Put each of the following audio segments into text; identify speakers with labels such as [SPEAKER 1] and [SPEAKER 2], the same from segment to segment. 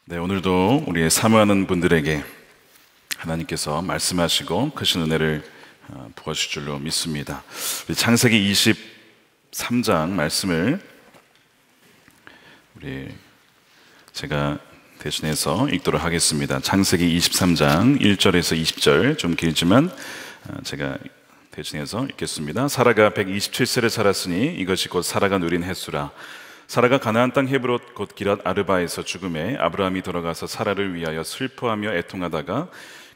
[SPEAKER 1] 네, 오늘도 우리의 사모하는 분들에게 하나님께서 말씀하시고 크신 은혜를 부어주실 줄로 믿습니다. 우리 창세기 23장 말씀을 제가 대신해서 읽도록 하겠습니다. 창세기 23장 1절에서 20절, 좀 길지만 제가 대신해서 읽겠습니다. 사라가 127세를 살았으니 이것이 곧 사라가 누린 횟수라. 사라가 가나안 땅 헤브롯 곧 기랏 아르바에서 죽음에 아브라함이 돌아가서 사라를 위하여 슬퍼하며 애통하다가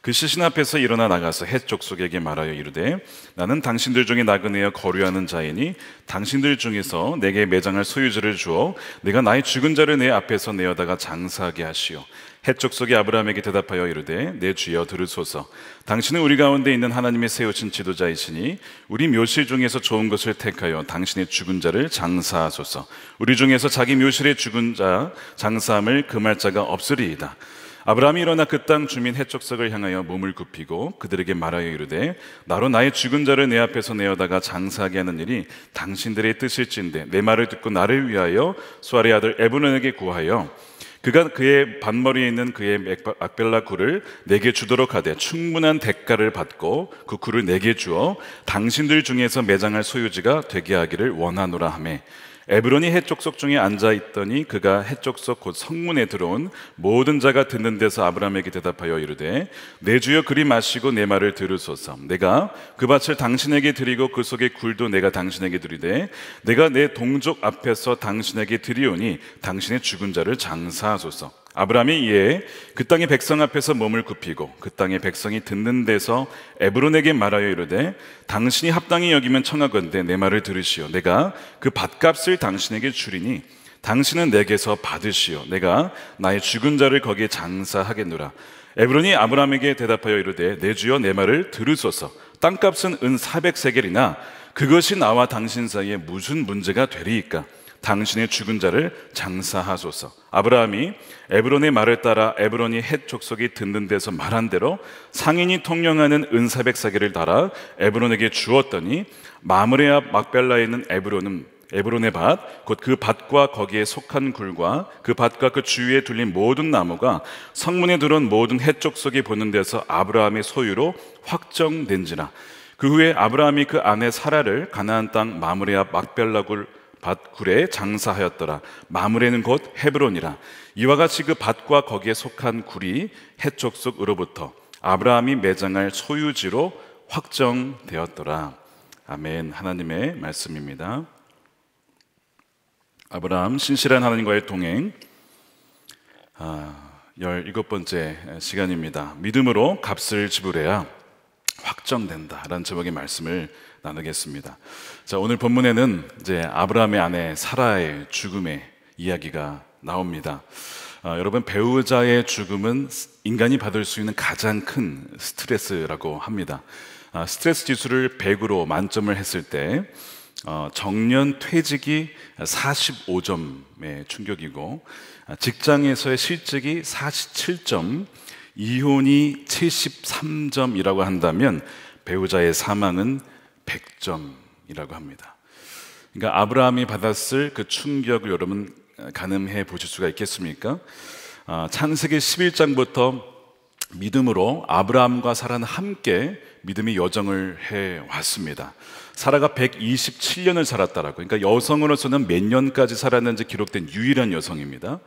[SPEAKER 1] 그 시신 앞에서 일어나 나가서 헷 족속에게 말하여 이르되 나는 당신들 중에 나그네여 거류하는 자이니 당신들 중에서 내게 매장할 소유지를 주어 내가 나의 죽은 자를 내 앞에서 내어다가 장사하게 하시오. 헷 족속이 아브라함에게 대답하여 이르되 내 주여 들으소서. 당신은 우리 가운데 있는 하나님의 세우신 지도자이시니 우리 묘실 중에서 좋은 것을 택하여 당신의 죽은 자를 장사하소서. 우리 중에서 자기 묘실의 죽은 자 장사함을 금할 자가 없으리이다. 아브라함이 일어나 그 땅 주민 헷 족속을 향하여 몸을 굽히고 그들에게 말하여 이르되 나로 나의 죽은 자를 내 앞에서 내어다가 장사하게 하는 일이 당신들의 뜻일진데 내 말을 듣고 나를 위하여 수아의 아들 에브론에게 구하여 그가 그의 반머리에 있는 그의 막벨라 굴을 내게 주도록 하되 충분한 대가를 받고 그 굴을 내게 주어 당신들 중에서 매장할 소유지가 되게 하기를 원하노라 하매 에브론이 헷 족속 중에 앉아있더니 그가 헷 족속 곧 성문에 들어온 모든 자가 듣는 데서 아브라함에게 대답하여 이르되 내 주여 그리 마시고 내 말을 들으소서. 내가 그 밭을 당신에게 드리고 그 속의 굴도 내가 당신에게 드리되 내가 내 동족 앞에서 당신에게 드리오니 당신의 죽은 자를 장사하소서. 아브라함이 이에 그 땅의 백성 앞에서 몸을 굽히고 그 땅의 백성이 듣는 데서 에브론에게 말하여 이르되 당신이 합당히 여기면 청하건대 내 말을 들으시오. 내가 그 밭값을 당신에게 주리니 당신은 내게서 받으시오. 내가 나의 죽은 자를 거기에 장사하겠노라. 에브론이 아브라함에게 대답하여 이르되 내 주여 내 말을 들으소서. 땅값은 은 400세겔이나 그것이 나와 당신 사이에 무슨 문제가 되리이까? 당신의 죽은 자를 장사하소서. 아브라함이 에브론의 말을 따라 에브론이 헷 족속이 듣는 데서 말한 대로 상인이 통용하는 은 400세겔을 달아 에브론에게 주었더니 마므레 앞 막벨라에 있는 에브론의 밭 곧 그 밭과 거기에 속한 굴과 그 밭과 그 주위에 둘린 모든 나무가 성문에 들어온 모든 헷 족속이 보는 데서 아브라함의 소유로 확정된지라. 그 후에 아브라함이 그 아내 사라를 가나안 땅 마므레 앞 막벨라 밭굴에 장사하였더라. 마므레는 곧 헤브론이라. 이와 같이 그 밭과 거기에 속한 굴이 헷 족속으로부터 아브라함이 매장할 소유지로 확정되었더라. 아멘. 하나님의 말씀입니다. 아브라함 신실한 하나님과의 동행 17번째 시간입니다. 믿음으로 값을 지불해야 확정된다 라는 제목의 말씀을 나누겠습니다. 자, 오늘 본문에는 이제 아브라함의 아내 사라의 죽음의 이야기가 나옵니다. 여러분, 배우자의 죽음은 인간이 받을 수 있는 가장 큰 스트레스라고 합니다. 스트레스 지수를 100으로 만점을 했을 때 정년 퇴직이 45점의 충격이고 직장에서의 실직이 47점, 이혼이 73점이라고 한다면 배우자의 사망은 100점이라고 합니다. 그러니까 아브라함이 받았을 그 충격을 여러분 가늠해 보실 수가 있겠습니까? 창세기 11장부터 믿음으로 아브라함과 사라는 함께 믿음의 여정을 해왔습니다. 사라가 127년을 살았다라고, 그러니까 여성으로서는 몇 년까지 살았는지 기록된 유일한 여성입니다.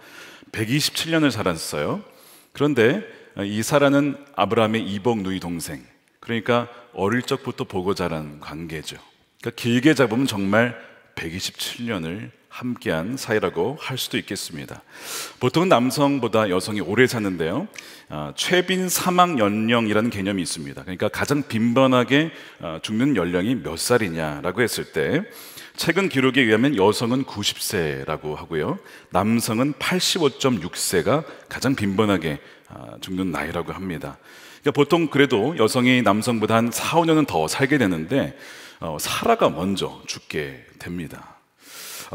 [SPEAKER 1] 127년을 살았어요. 그런데 이 사라는 아브라함의 이복 누이 동생, 그러니까 어릴 적부터 보고 자란 관계죠. 그러니까 길게 잡으면 정말 127년을 함께한 사이라고 할 수도 있겠습니다. 보통은 남성보다 여성이 오래 사는데요, 최빈 사망 연령이라는 개념이 있습니다. 그러니까 가장 빈번하게 죽는 연령이 몇 살이냐라고 했을 때 최근 기록에 의하면 여성은 90세라고 하고요, 남성은 85.6세가 가장 빈번하게 죽는 나이라고 합니다. 그러니까 보통 그래도 여성이 남성보다 한 4, 5년은 더 살게 되는데 사라가 먼저 죽게 됩니다.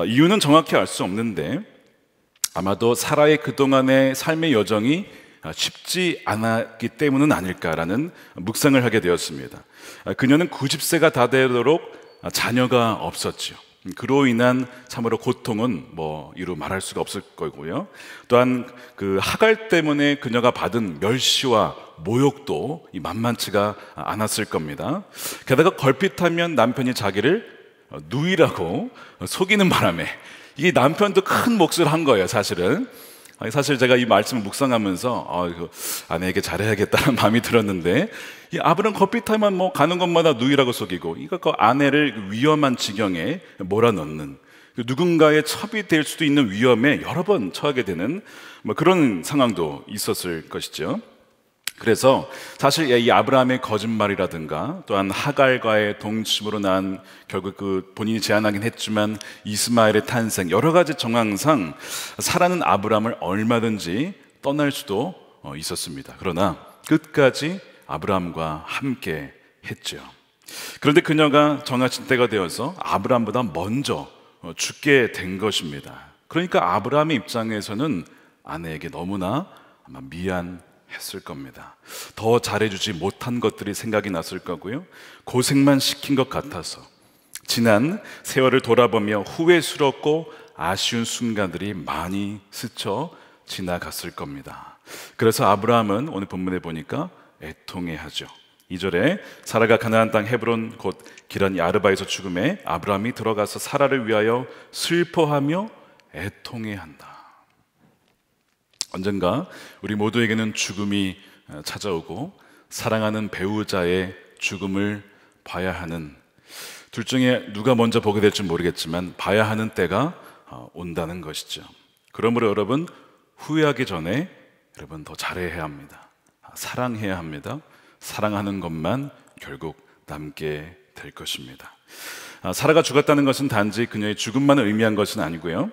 [SPEAKER 1] 이유는 정확히 알 수 없는데 아마도 사라의 그동안의 삶의 여정이 쉽지 않았기 때문은 아닐까라는 묵상을 하게 되었습니다. 그녀는 90세가 다 되도록 자녀가 없었지요. 그로 인한 참으로 고통은 뭐 이루 말할 수가 없을 거고요. 또한 그 하갈 때문에 그녀가 받은 멸시와 모욕도 만만치가 않았을 겁니다. 게다가 걸핏하면 남편이 자기를 누이라고 속이는 바람에 이게 남편도 큰 몫을 한 거예요, 사실은. 사실 제가 이 말씀을 묵상하면서 이거 아내에게 잘해야겠다는 마음이 들었는데, 이 아브람 걸핏하면 뭐 가는 곳마다 누이라고 속이고, 이거 그 아내를 위험한 지경에 몰아넣는, 누군가의 첩이 될 수도 있는 위험에 여러 번 처하게 되는 뭐 그런 상황도 있었을 것이죠. 그래서 사실 이 아브라함의 거짓말이라든가 또한 하갈과의 동침으로 난 결국 그 본인이 제안하긴 했지만 이스마엘의 탄생, 여러 가지 정황상 사라는 아브라함을 얼마든지 떠날 수도 있었습니다. 그러나 끝까지 아브라함과 함께 했죠. 그런데 그녀가 정하신 때가 되어서 아브라함보다 먼저 죽게 된 것입니다. 그러니까 아브라함의 입장에서는 아내에게 너무나 아마 미안했을 겁니다. 더 잘해주지 못한 것들이 생각이 났을 거고요. 고생만 시킨 것 같아서 지난 세월을 돌아보며 후회스럽고 아쉬운 순간들이 많이 스쳐 지나갔을 겁니다. 그래서 아브라함은 오늘 본문에 보니까 애통해하죠. 2절에 사라가 가나안 땅 헤브론 곧 기란 야르바에서 죽음에 아브라함이 들어가서 사라를 위하여 슬퍼하며 애통해한다. 언젠가 우리 모두에게는 죽음이 찾아오고 사랑하는 배우자의 죽음을 봐야 하는, 둘 중에 누가 먼저 보게 될지 모르겠지만 봐야 하는 때가 온다는 것이죠. 그러므로 여러분, 후회하기 전에 여러분 더 잘해야 합니다. 사랑해야 합니다. 사랑하는 것만 결국 남게 될 것입니다. 사라가 죽었다는 것은 단지 그녀의 죽음만을 의미한 것은 아니고요,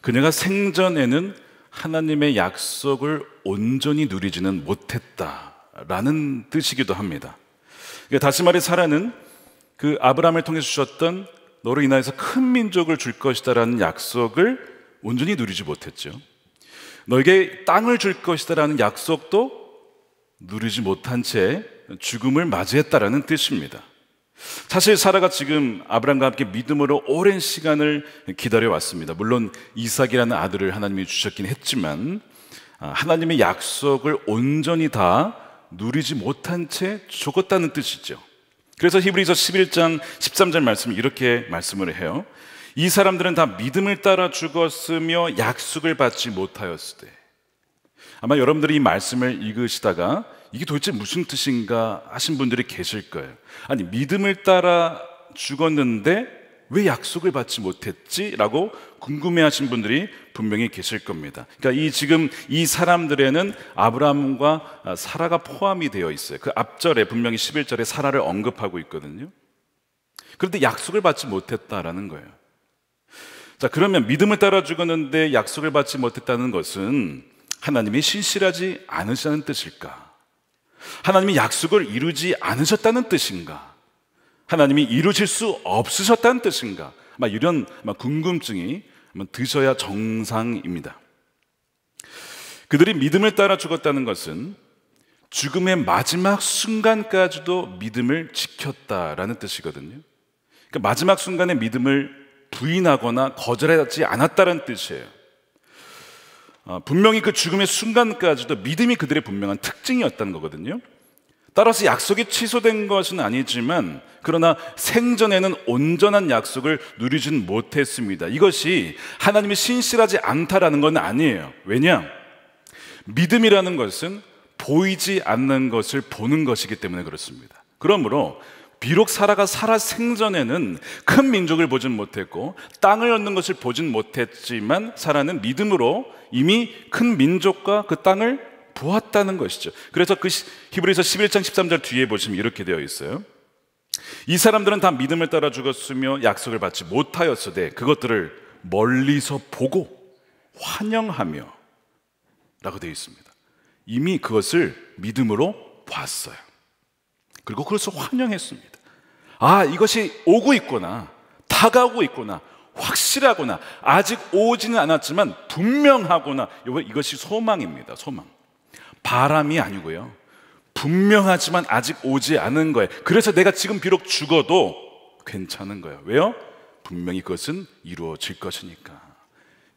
[SPEAKER 1] 그녀가 생전에는 하나님의 약속을 온전히 누리지는 못했다라는 뜻이기도 합니다. 그러니까 다시 말해 사라는 그 아브라함을 통해 주셨던 너로 인하여서 큰 민족을 줄 것이다라는 약속을 온전히 누리지 못했죠. 너에게 땅을 줄 것이다라는 약속도 누리지 못한 채 죽음을 맞이했다라는 뜻입니다. 사실 사라가 지금 아브람과 함께 믿음으로 오랜 시간을 기다려왔습니다. 물론 이삭이라는 아들을 하나님이 주셨긴 했지만 하나님의 약속을 온전히 다 누리지 못한 채 죽었다는 뜻이죠. 그래서 히브리서 11장 13절 말씀을 이렇게 말씀을 해요. 이 사람들은 다 믿음을 따라 죽었으며 약속을 받지 못하였으되. 아마 여러분들이 이 말씀을 읽으시다가 이게 도대체 무슨 뜻인가 하신 분들이 계실 거예요. 아니, 믿음을 따라 죽었는데 왜 약속을 받지 못했지? 라고 궁금해하신 분들이 분명히 계실 겁니다. 그러니까 지금 이 사람들에는 아브라함과 사라가 포함이 되어 있어요. 그 앞절에 분명히 11절에 사라를 언급하고 있거든요. 그런데 약속을 받지 못했다라는 거예요. 자, 그러면 믿음을 따라 죽었는데 약속을 받지 못했다는 것은 하나님이 신실하지 않으시다는 뜻일까? 하나님이 약속을 이루지 않으셨다는 뜻인가? 하나님이 이루실 수 없으셨다는 뜻인가? 이런 궁금증이 드셔야 정상입니다. 그들이 믿음을 따라 죽었다는 것은 죽음의 마지막 순간까지도 믿음을 지켰다라는 뜻이거든요. 그러니까 마지막 순간에 믿음을 부인하거나 거절하지 않았다는 뜻이에요. 분명히 그 죽음의 순간까지도 믿음이 그들의 분명한 특징이었다는 거거든요. 따라서 약속이 취소된 것은 아니지만 그러나 생전에는 온전한 약속을 누리진 못했습니다. 이것이 하나님이 신실하지 않다라는 건 아니에요. 왜냐? 믿음이라는 것은 보이지 않는 것을 보는 것이기 때문에 그렇습니다. 그러므로 비록 사라가 살아 생전에는 큰 민족을 보진 못했고 땅을 얻는 것을 보진 못했지만 사라는 믿음으로 이미 큰 민족과 그 땅을 보았다는 것이죠. 그래서 그 히브리서 11장 13절 뒤에 보시면 이렇게 되어 있어요. 이 사람들은 다 믿음을 따라 죽었으며 약속을 받지 못하였으되 그것들을 멀리서 보고 환영하며 라고 되어 있습니다. 이미 그것을 믿음으로 봤어요. 그리고 그것을 환영했습니다. 아, 이것이 오고 있구나, 다가오고 있구나, 확실하구나, 아직 오지는 않았지만 분명하구나. 이것이 소망입니다. 소망. 바람이 아니고요, 분명하지만 아직 오지 않은 거예요. 그래서 내가 지금 비록 죽어도 괜찮은 거예요. 왜요? 분명히 그것은 이루어질 것이니까.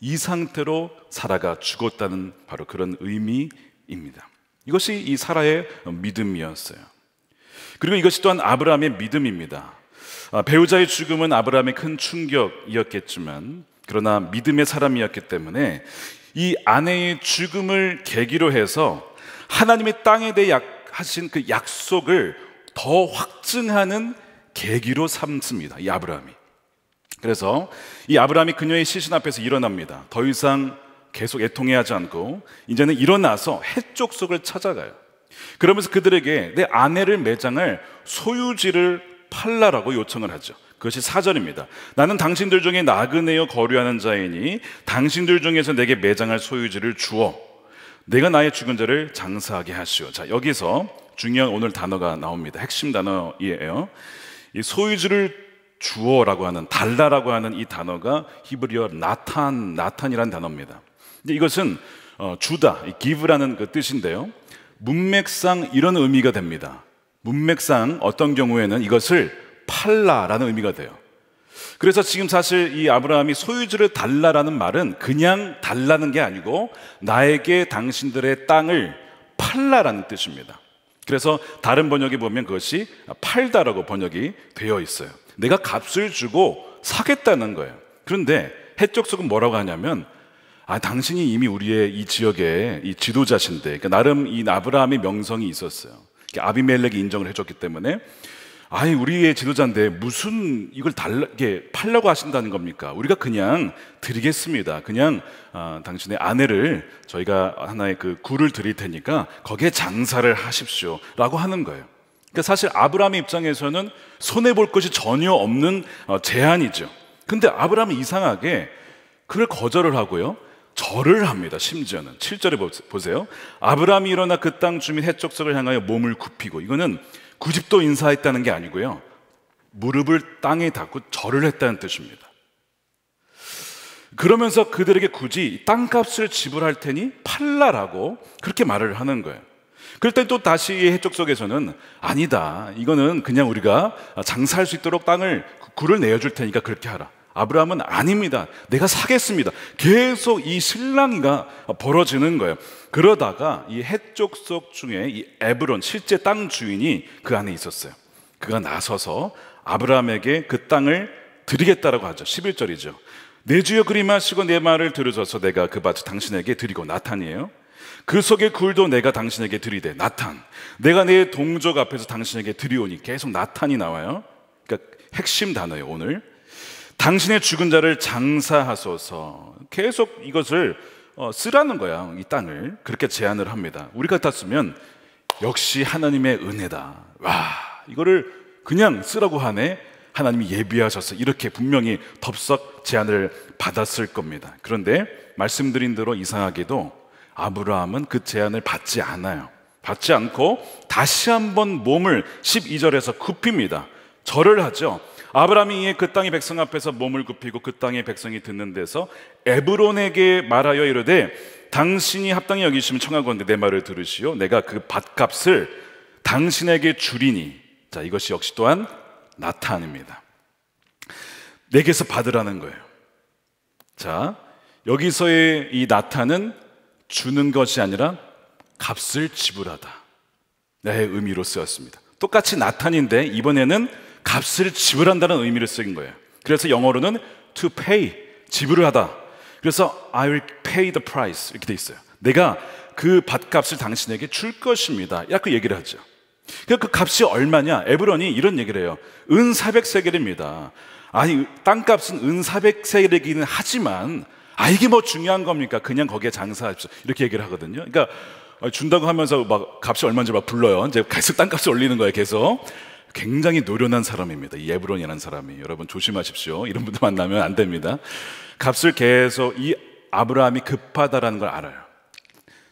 [SPEAKER 1] 이 상태로 사라가 죽었다는 바로 그런 의미입니다. 이것이 이 사라의 믿음이었어요. 그리고 이것이 또한 아브라함의 믿음입니다. 배우자의 죽음은 아브라함의 큰 충격이었겠지만, 그러나 믿음의 사람이었기 때문에 이 아내의 죽음을 계기로 해서 하나님의 땅에 대해 하신 그 약속을 더 확증하는 계기로 삼습니다, 이 아브라함이. 그래서 이 아브라함이 그녀의 시신 앞에서 일어납니다. 더 이상 계속 애통해하지 않고 이제는 일어나서 헷족속을 찾아가요. 그러면서 그들에게 내 아내를 매장할 소유지를 팔라라고 요청을 하죠. 그것이 4절입니다. 나는 당신들 중에 나그네여 거류하는 자이니 당신들 중에서 내게 매장할 소유지를 주어 내가 나의 죽은 자를 장사하게 하시오. 자, 여기서 중요한 오늘 단어가 나옵니다. 핵심 단어이에요. 이 소유지를 주어라고 하는, 달라라고 하는 이 단어가 히브리어 나탄이라는 단어입니다. 근데 이것은 주다, give라는 그 뜻인데요, 문맥상 이런 의미가 됩니다. 문맥상 어떤 경우에는 이것을 팔라라는 의미가 돼요. 그래서 지금 사실 이 아브라함이 소유지를 달라라는 말은 그냥 달라는 게 아니고 나에게 당신들의 땅을 팔라라는 뜻입니다. 그래서 다른 번역에 보면 그것이 팔다라고 번역이 되어 있어요. 내가 값을 주고 사겠다는 거예요. 그런데 해적속은 뭐라고 하냐면, 당신이 이미 우리의 이 지역의 이 지도자신데, 그러니까 나름 이 아브라함의 명성이 있었어요. 아비멜렉이 인정을 해줬기 때문에, 우리의 지도자인데 무슨 이걸 이게 팔려고 하신다는 겁니까? 우리가 그냥 드리겠습니다. 그냥 당신의 아내를 저희가 하나의 그 굴을 드릴 테니까 거기에 장사를 하십시오 라고 하는 거예요. 그러니까 사실 아브라함의 입장에서는 손해볼 것이 전혀 없는 제안이죠. 근데 아브라함은 이상하게 그걸 거절을 하고요, 절을 합니다. 심지어는 7절에 보세요. 아브라함이 일어나 그 땅 주민 헷족속을 향하여 몸을 굽히고, 이거는 90도 인사했다는 게 아니고요, 무릎을 땅에 닿고 절을 했다는 뜻입니다. 그러면서 그들에게 굳이 땅값을 지불할 테니 팔라라고 그렇게 말을 하는 거예요. 그럴 때 또 다시 해적속에서는 아니다, 이거는 그냥 우리가 장사할 수 있도록 땅을 굴을 내어줄 테니까 그렇게 하라. 아브라함은 아닙니다, 내가 사겠습니다. 계속 이 실랑이가 벌어지는 거예요. 그러다가 이 해족속 중에 이 에브론, 실제 땅 주인이 그 안에 있었어요. 그가 나서서 아브라함에게 그 땅을 드리겠다라고 하죠. 11절이죠. 내 주여 그리 마시고 내 말을 들으소서. 내가 그 밭을 당신에게 드리고, 나탄이에요. 그 속의 굴도 내가 당신에게 드리되, 나탄. 내가 내 동족 앞에서 당신에게 드리오니. 계속 나탄이 나와요. 그러니까 핵심 단어예요, 오늘. 당신의 죽은 자를 장사하소서. 계속 이것을 쓰라는 거야, 이 땅을. 그렇게 제안을 합니다. 우리 같았으면 역시 하나님의 은혜다, 와, 이거를 그냥 쓰라고 하네, 하나님이 예비하셔서, 이렇게 분명히 덥석 제안을 받았을 겁니다. 그런데 말씀드린 대로 이상하게도 아브라함은 그 제안을 받지 않아요. 받지 않고 다시 한번 몸을 12절에서 굽힙니다. 절을 하죠. 아브라함이 이에 그 땅의 백성 앞에서 몸을 굽히고 그 땅의 백성이 듣는 데서 에브론에게 말하여 이르되, 당신이 합당히 여기시면 청하건대 내 말을 들으시오. 내가 그 밭값을 당신에게 주리니. 자, 이것이 역시 또한 나탄입니다. 내게서 받으라는 거예요. 자, 여기서의 이 나탄은 주는 것이 아니라 값을 지불하다, 네, 의미로 쓰였습니다. 똑같이 나탄인데 이번에는 값을 지불한다는 의미를 쓰인 거예요. 그래서 영어로는 to pay, 지불을 하다. 그래서 I will pay the price 이렇게 돼 있어요. 내가 그 밭값을 당신에게 줄 것입니다, 이렇게 얘기를 하죠. 그 값이 얼마냐? 에브론이 이런 얘기를 해요. 은 400세겔입니다. 땅값은 은 400세겔이기는 하지만 이게 뭐 중요한 겁니까? 그냥 거기에 장사하십시오, 이렇게 얘기를 하거든요. 그러니까 준다고 하면서 막 값이 얼마인지 막 불러요. 이제 계속 땅값을 올리는 거예요, 계속. 굉장히 노련한 사람입니다, 이 에브론이라는 사람이. 여러분 조심하십시오. 이런 분들 만나면 안 됩니다. 값을 계속, 이 아브라함이 급하다라는 걸 알아요.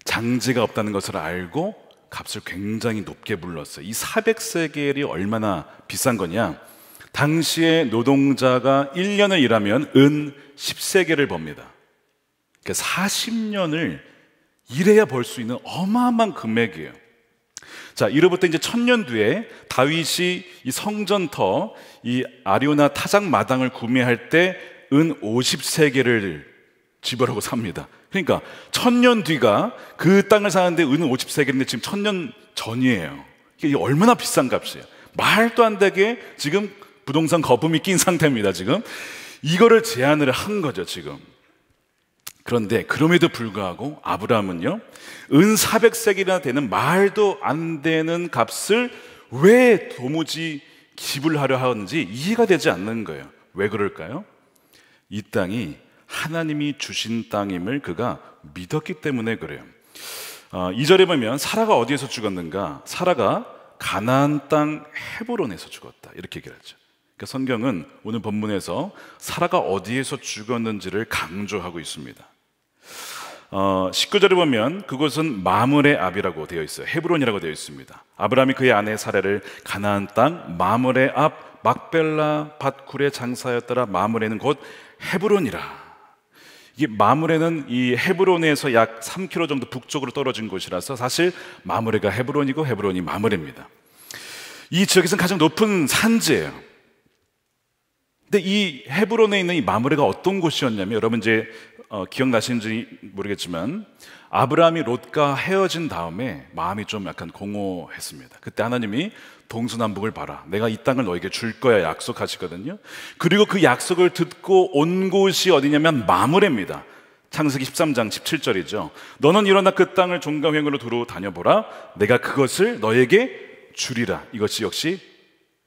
[SPEAKER 1] 장지가 없다는 것을 알고 값을 굉장히 높게 불렀어요. 이 400세겔이 얼마나 비싼 거냐? 당시에 노동자가 1년을 일하면 은 10세겔을 법니다. 그러니까 40년을 일해야 벌 수 있는 어마어마한 금액이에요. 자, 이로부터 이제 1000년 뒤에 다윗이 이 성전터 이 아리오나 타작 마당을 구매할 때 은 50세겔을 지불하고 삽니다. 그러니까 1000년 뒤가 그 땅을 사는데 은 50세겔인데 지금 1000년 전이에요. 이게 얼마나 비싼 값이에요. 말도 안 되게 지금 부동산 거품이 낀 상태입니다. 지금 이거를 제안을 한 거죠 지금. 그런데 그럼에도 불구하고 아브라함은요, 은 400세겔이나 되는 말도 안 되는 값을 왜 도무지 지불하려 하는지 이해가 되지 않는 거예요. 왜 그럴까요? 이 땅이 하나님이 주신 땅임을 그가 믿었기 때문에 그래요. 2절에 보면 사라가 어디에서 죽었는가? 사라가 가나안 땅 헤브론에서 죽었다, 이렇게 얘기를 하죠. 그러니까 성경은 오늘 본문에서 사라가 어디에서 죽었는지를 강조하고 있습니다. 19절에 보면 그곳은 마므레 앞이라고 되어 있어요. 헤브론이라고 되어 있습니다. 아브라함이 그의 아내 사라를 가나안 땅 마므레 앞 막벨라 밭굴의 장사였더라. 마므레는 곧 헤브론이라. 이게 마므레는 이 헤브론에서 약 3km 정도 북쪽으로 떨어진 곳이라서 사실 마므레가 헤브론이고 헤브론이 마므레입니다. 이 지역에서는 가장 높은 산지예요. 근데 이 헤브론에 있는 이 마므레가 어떤 곳이었냐면, 여러분 이제 기억나시는지 모르겠지만 아브라함이 롯과 헤어진 다음에 마음이 좀 약간 공허했습니다. 그때 하나님이 동서남북을 봐라, 내가 이 땅을 너에게 줄 거야 약속하시거든요. 그리고 그 약속을 듣고 온 곳이 어디냐면 마므레입니다. 창세기 13장 17절이죠. 너는 일어나 그 땅을 종과 횡으로 두루 다녀보라, 내가 그것을 너에게 주리라. 이것이 역시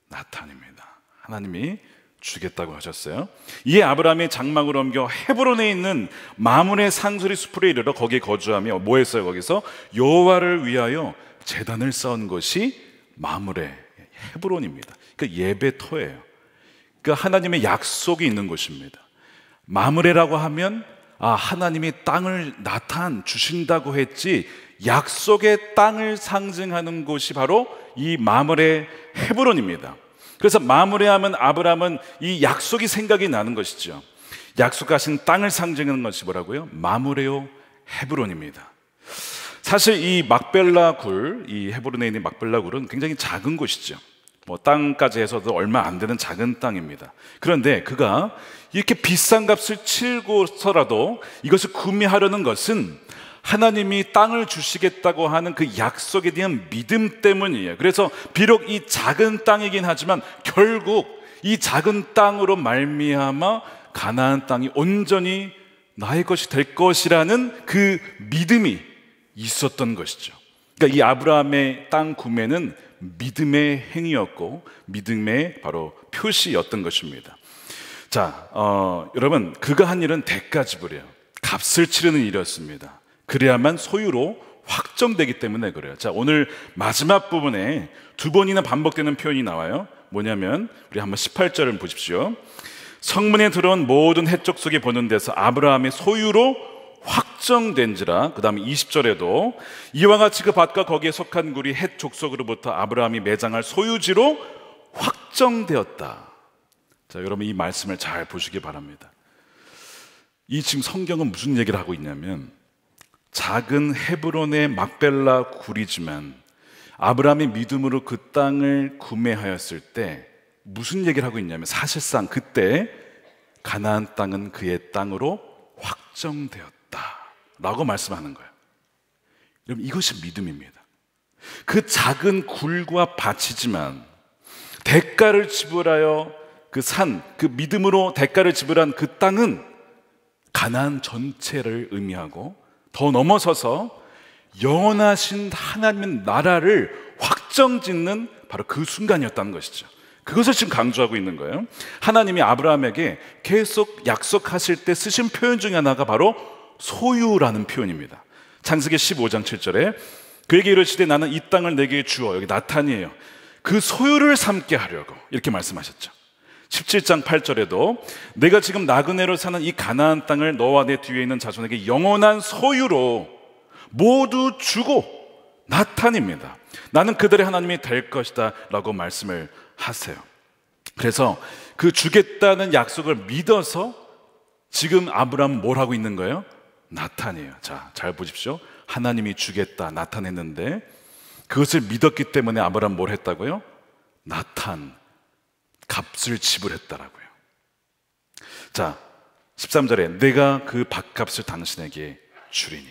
[SPEAKER 1] 나탄입니다. 하나님이 주겠다고 하셨어요. 이에 아브라함이 장막을 옮겨 헤브론에 있는 마므레 상수리 숲으로 이르러 거기에 거주하며 뭐 했어요? 거기서 여호와를 위하여 제단을 쌓은 것이 마므레 헤브론입니다. 그러니까 예배터예요. 그러니까 하나님의 약속이 있는 곳입니다. 마므레라고 하면 하나님이 땅을 나타내 주신다고 했지, 약속의 땅을 상징하는 곳이 바로 이 마므레 헤브론입니다. 그래서 마므레 하면 아브라함은 이 약속이 생각이 나는 것이죠. 약속하신 땅을 상징하는 것이 뭐라고요? 마므레요 헤브론입니다. 사실 이 막벨라 굴, 이 헤브론에 있는 막벨라 굴은 굉장히 작은 곳이죠. 땅까지 해서도 얼마 안 되는 작은 땅입니다. 그런데 그가 이렇게 비싼 값을 치고서라도 이것을 구매하려는 것은 하나님이 땅을 주시겠다고 하는 그 약속에 대한 믿음 때문이에요. 그래서 비록 이 작은 땅이긴 하지만 결국 이 작은 땅으로 말미암아 가나안 땅이 온전히 나의 것이 될 것이라는 그 믿음이 있었던 것이죠. 그러니까 이 아브라함의 땅 구매는 믿음의 행위였고 믿음의 바로 표시였던 것입니다. 자, 여러분, 그가 한 일은 대가 지불이에요. 값을 치르는 일이었습니다. 그래야만 소유로 확정되기 때문에 그래요. 자, 오늘 마지막 부분에 두 번이나 반복되는 표현이 나와요. 뭐냐면 우리 한번 18절을 보십시오. 성문에 들어온 모든 헷 족속이 보는 데서 아브라함의 소유로 확정된지라. 그 다음에 20절에도 이와 같이 그 밭과 거기에 속한 굴이 헷 족속으로부터 아브라함이 매장할 소유지로 확정되었다. 자, 여러분 이 말씀을 잘 보시기 바랍니다. 이 지금 성경은 무슨 얘기를 하고 있냐면, 작은 헤브론의 막벨라 굴이지만 아브라함이 믿음으로 그 땅을 구매하였을 때 무슨 얘기를 하고 있냐면, 사실상 그때 가나안 땅은 그의 땅으로 확정되었다 라고 말씀하는 거예요. 여러분, 이것이 믿음입니다. 그 작은 굴과 밭이지만 대가를 지불하여 그 믿음으로 대가를 지불한 그 땅은 가나안 전체를 의미하고 더 넘어서서 영원하신 하나님의 나라를 확정짓는 바로 그 순간이었다는 것이죠. 그것을 지금 강조하고 있는 거예요. 하나님이 아브라함에게 계속 약속하실 때 쓰신 표현 중에 하나가 바로 소유라는 표현입니다. 창세기 15장 7절에 그에게 이르시되 나는 이 땅을 내게 주어, 여기 나탄이에요, 그 소유를 삼게 하려고, 이렇게 말씀하셨죠. 17장 8절에도 내가 지금 나그네로 사는 이 가나안 땅을 너와 내 뒤에 있는 자손에게 영원한 소유로 모두 주고, 나탄입니다. 나는 그들의 하나님이 될 것이다 라고 말씀을 하세요. 그래서 그 주겠다는 약속을 믿어서 지금 아브라함은 뭘 하고 있는 거예요? 나탄이에요. 자, 잘 보십시오. 하나님이 주겠다 나타냈는데 그것을 믿었기 때문에 아브라함 뭘 했다고요? 나탄, 값을 지불했다라고요. 자, 13절에 내가 그 밭값을 당신에게 주리니.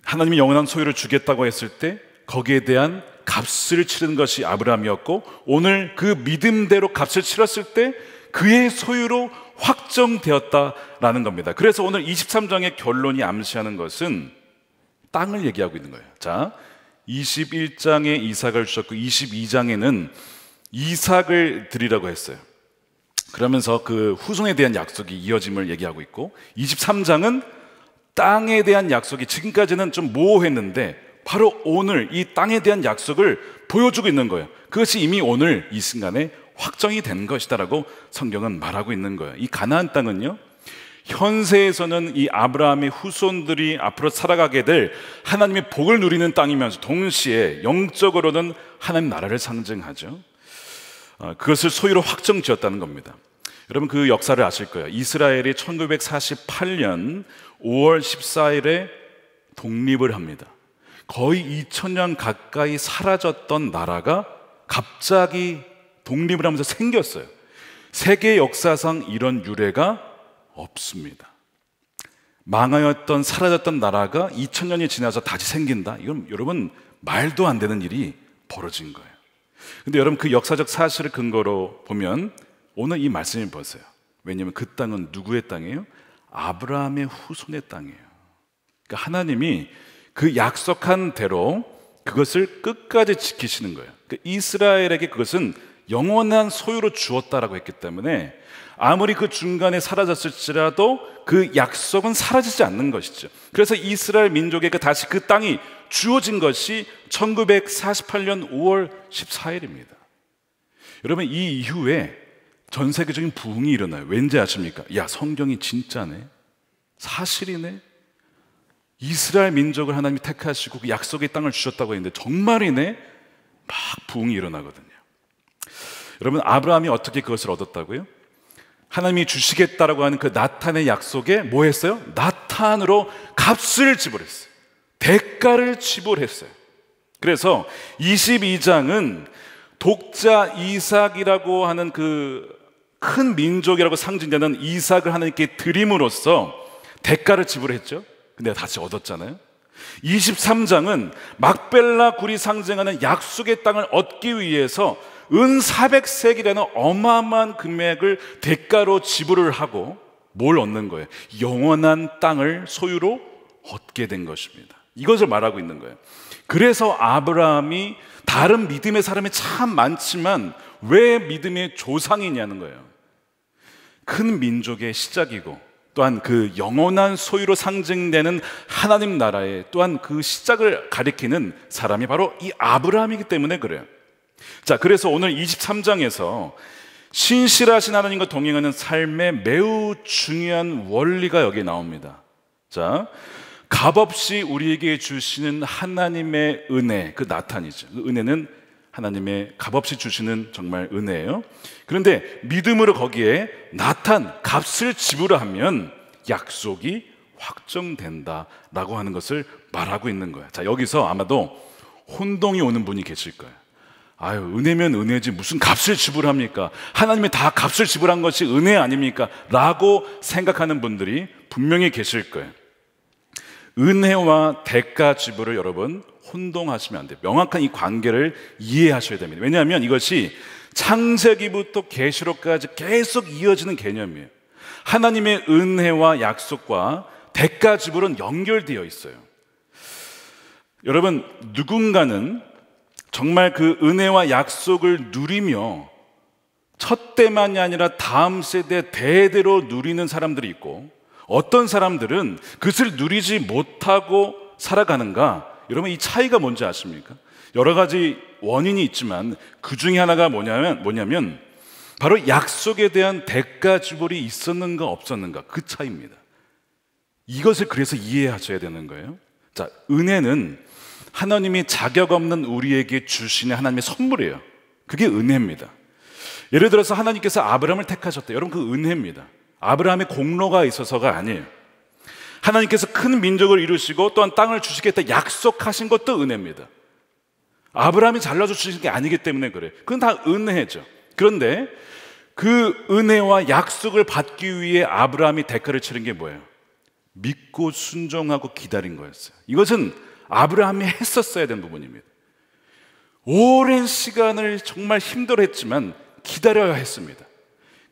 [SPEAKER 1] 하나님이 영원한 소유를 주겠다고 했을 때 거기에 대한 값을 치르는 것이 아브라함이었고, 오늘 그 믿음대로 값을 치렀을 때 그의 소유로 확정되었다라는 겁니다. 그래서 오늘 23장의 결론이 암시하는 것은 땅을 얘기하고 있는 거예요. 자, 21장에 이삭을 주셨고 22장에는 이삭을 드리라고 했어요. 그러면서 그 후손에 대한 약속이 이어짐을 얘기하고 있고, 23장은 땅에 대한 약속이 지금까지는 좀 모호했는데 바로 오늘 이 땅에 대한 약속을 보여주고 있는 거예요. 그것이 이미 오늘 이 순간에 확정이 된 것이다라고 성경은 말하고 있는 거예요. 이 가나안 땅은요, 현세에서는 이 아브라함의 후손들이 앞으로 살아가게 될 하나님의 복을 누리는 땅이면서 동시에 영적으로는 하나님 나라를 상징하죠. 그것을 소유로 확정지었다는 겁니다. 여러분 그 역사를 아실 거예요. 이스라엘이 1948년 5월 14일에 독립을 합니다. 거의 2000년 가까이 사라졌던 나라가 갑자기 독립을 하면서 생겼어요. 세계 역사상 이런 유례가 없습니다. 망하였던 사라졌던 나라가 2000년이 지나서 다시 생긴다? 이건 여러분 말도 안 되는 일이 벌어진 거예요. 근데 여러분 그 역사적 사실을 근거로 보면 오늘 이 말씀을 보세요. 왜냐하면 그 땅은 누구의 땅이에요? 아브라함의 후손의 땅이에요. 그러니까 하나님이 그 약속한 대로 그것을 끝까지 지키시는 거예요. 그러니까 이스라엘에게 그것은 영원한 소유로 주었다라고 했기 때문에 아무리 그 중간에 사라졌을지라도 그 약속은 사라지지 않는 것이죠. 그래서 이스라엘 민족에게 다시 그 땅이 주어진 것이 1948년 5월 14일입니다. 여러분 이 이후에 전 세계적인 부흥이 일어나요. 왠지 아십니까? 야, 성경이 진짜네, 사실이네, 이스라엘 민족을 하나님이 택하시고 그 약속의 땅을 주셨다고 했는데 정말이네, 막 부흥이 일어나거든요. 여러분 아브라함이 어떻게 그것을 얻었다고요? 하나님이 주시겠다라고 하는 그 나탄의 약속에 뭐 했어요? 나탄으로 값을 지불했어요. 대가를 지불했어요. 그래서 22장은 독자 이삭이라고 하는 그 큰 민족이라고 상징되는 이삭을 하나님께 드림으로써 대가를 지불했죠. 근데 다시 얻었잖아요. 23장은 막벨라 굴이 상징하는 약속의 땅을 얻기 위해서 은 400세기라는 어마어마한 금액을 대가로 지불을 하고 뭘 얻는 거예요? 영원한 땅을 소유로 얻게 된 것입니다. 이것을 말하고 있는 거예요. 그래서 아브라함이 다른 믿음의 사람이 참 많지만 왜 믿음의 조상이냐는 거예요. 큰 민족의 시작이고 또한 그 영원한 소유로 상징되는 하나님 나라의 또한 그 시작을 가리키는 사람이 바로 이 아브라함이기 때문에 그래요. 자, 그래서 오늘 23장에서 신실하신 하나님과 동행하는 삶의 매우 중요한 원리가 여기 나옵니다. 자, 값없이 우리에게 주시는 하나님의 은혜, 그 나탄이죠. 그 은혜는 하나님의 값없이 주시는 정말 은혜예요. 그런데 믿음으로 거기에 나탄, 값을 지불하면 약속이 확정된다라고 하는 것을 말하고 있는 거예요. 자, 여기서 아마도 혼동이 오는 분이 계실 거예요. 아유, 은혜면 은혜지 무슨 값을 지불합니까? 하나님이 다 값을 지불한 것이 은혜 아닙니까? 라고 생각하는 분들이 분명히 계실 거예요. 은혜와 대가 지불을 여러분 혼동하시면 안 돼요. 명확한 이 관계를 이해하셔야 됩니다. 왜냐하면 이것이 창세기부터 계시록까지 계속 이어지는 개념이에요. 하나님의 은혜와 약속과 대가 지불은 연결되어 있어요. 여러분 누군가는 정말 그 은혜와 약속을 누리며 첫 때만이 아니라 다음 세대 대대로 누리는 사람들이 있고, 어떤 사람들은 그것을 누리지 못하고 살아가는가? 여러분 이 차이가 뭔지 아십니까? 여러 가지 원인이 있지만 그 중에 하나가 뭐냐면 바로 약속에 대한 대가 지불이 있었는가 없었는가, 그 차이입니다. 이것을 그래서 이해하셔야 되는 거예요. 자, 은혜는 하나님이 자격 없는 우리에게 주시는 하나님의 선물이에요. 그게 은혜입니다. 예를 들어서 하나님께서 아브라함을 택하셨대요. 여러분 그 은혜입니다. 아브라함의 공로가 있어서가 아니에요. 하나님께서 큰 민족을 이루시고 또한 땅을 주시겠다 약속하신 것도 은혜입니다. 아브라함이 잘라서 주신 게 아니기 때문에 그래. 그건 다 은혜죠. 그런데 그 은혜와 약속을 받기 위해 아브라함이 대가를 치른 게 뭐예요? 믿고 순종하고 기다린 거였어요. 이것은 아브라함이 했었어야 되는 부분입니다. 오랜 시간을 정말 힘들어했지만 기다려야 했습니다.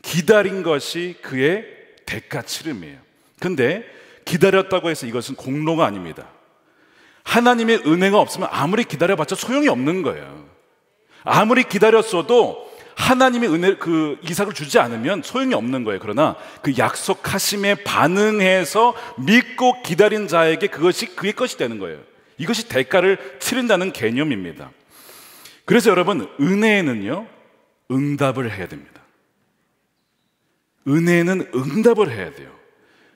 [SPEAKER 1] 기다린 것이 그의 대가 치름이에요. 근데 기다렸다고 해서 이것은 공로가 아닙니다. 하나님의 은혜가 없으면 아무리 기다려봤자 소용이 없는 거예요. 아무리 기다렸어도 하나님의 은혜, 그 이삭을 주지 않으면 소용이 없는 거예요. 그러나 그 약속하심에 반응해서 믿고 기다린 자에게 그것이 그의 것이 되는 거예요. 이것이 대가를 치른다는 개념입니다. 그래서 여러분, 은혜에는요, 응답을 해야 됩니다. 은혜는 응답을 해야 돼요.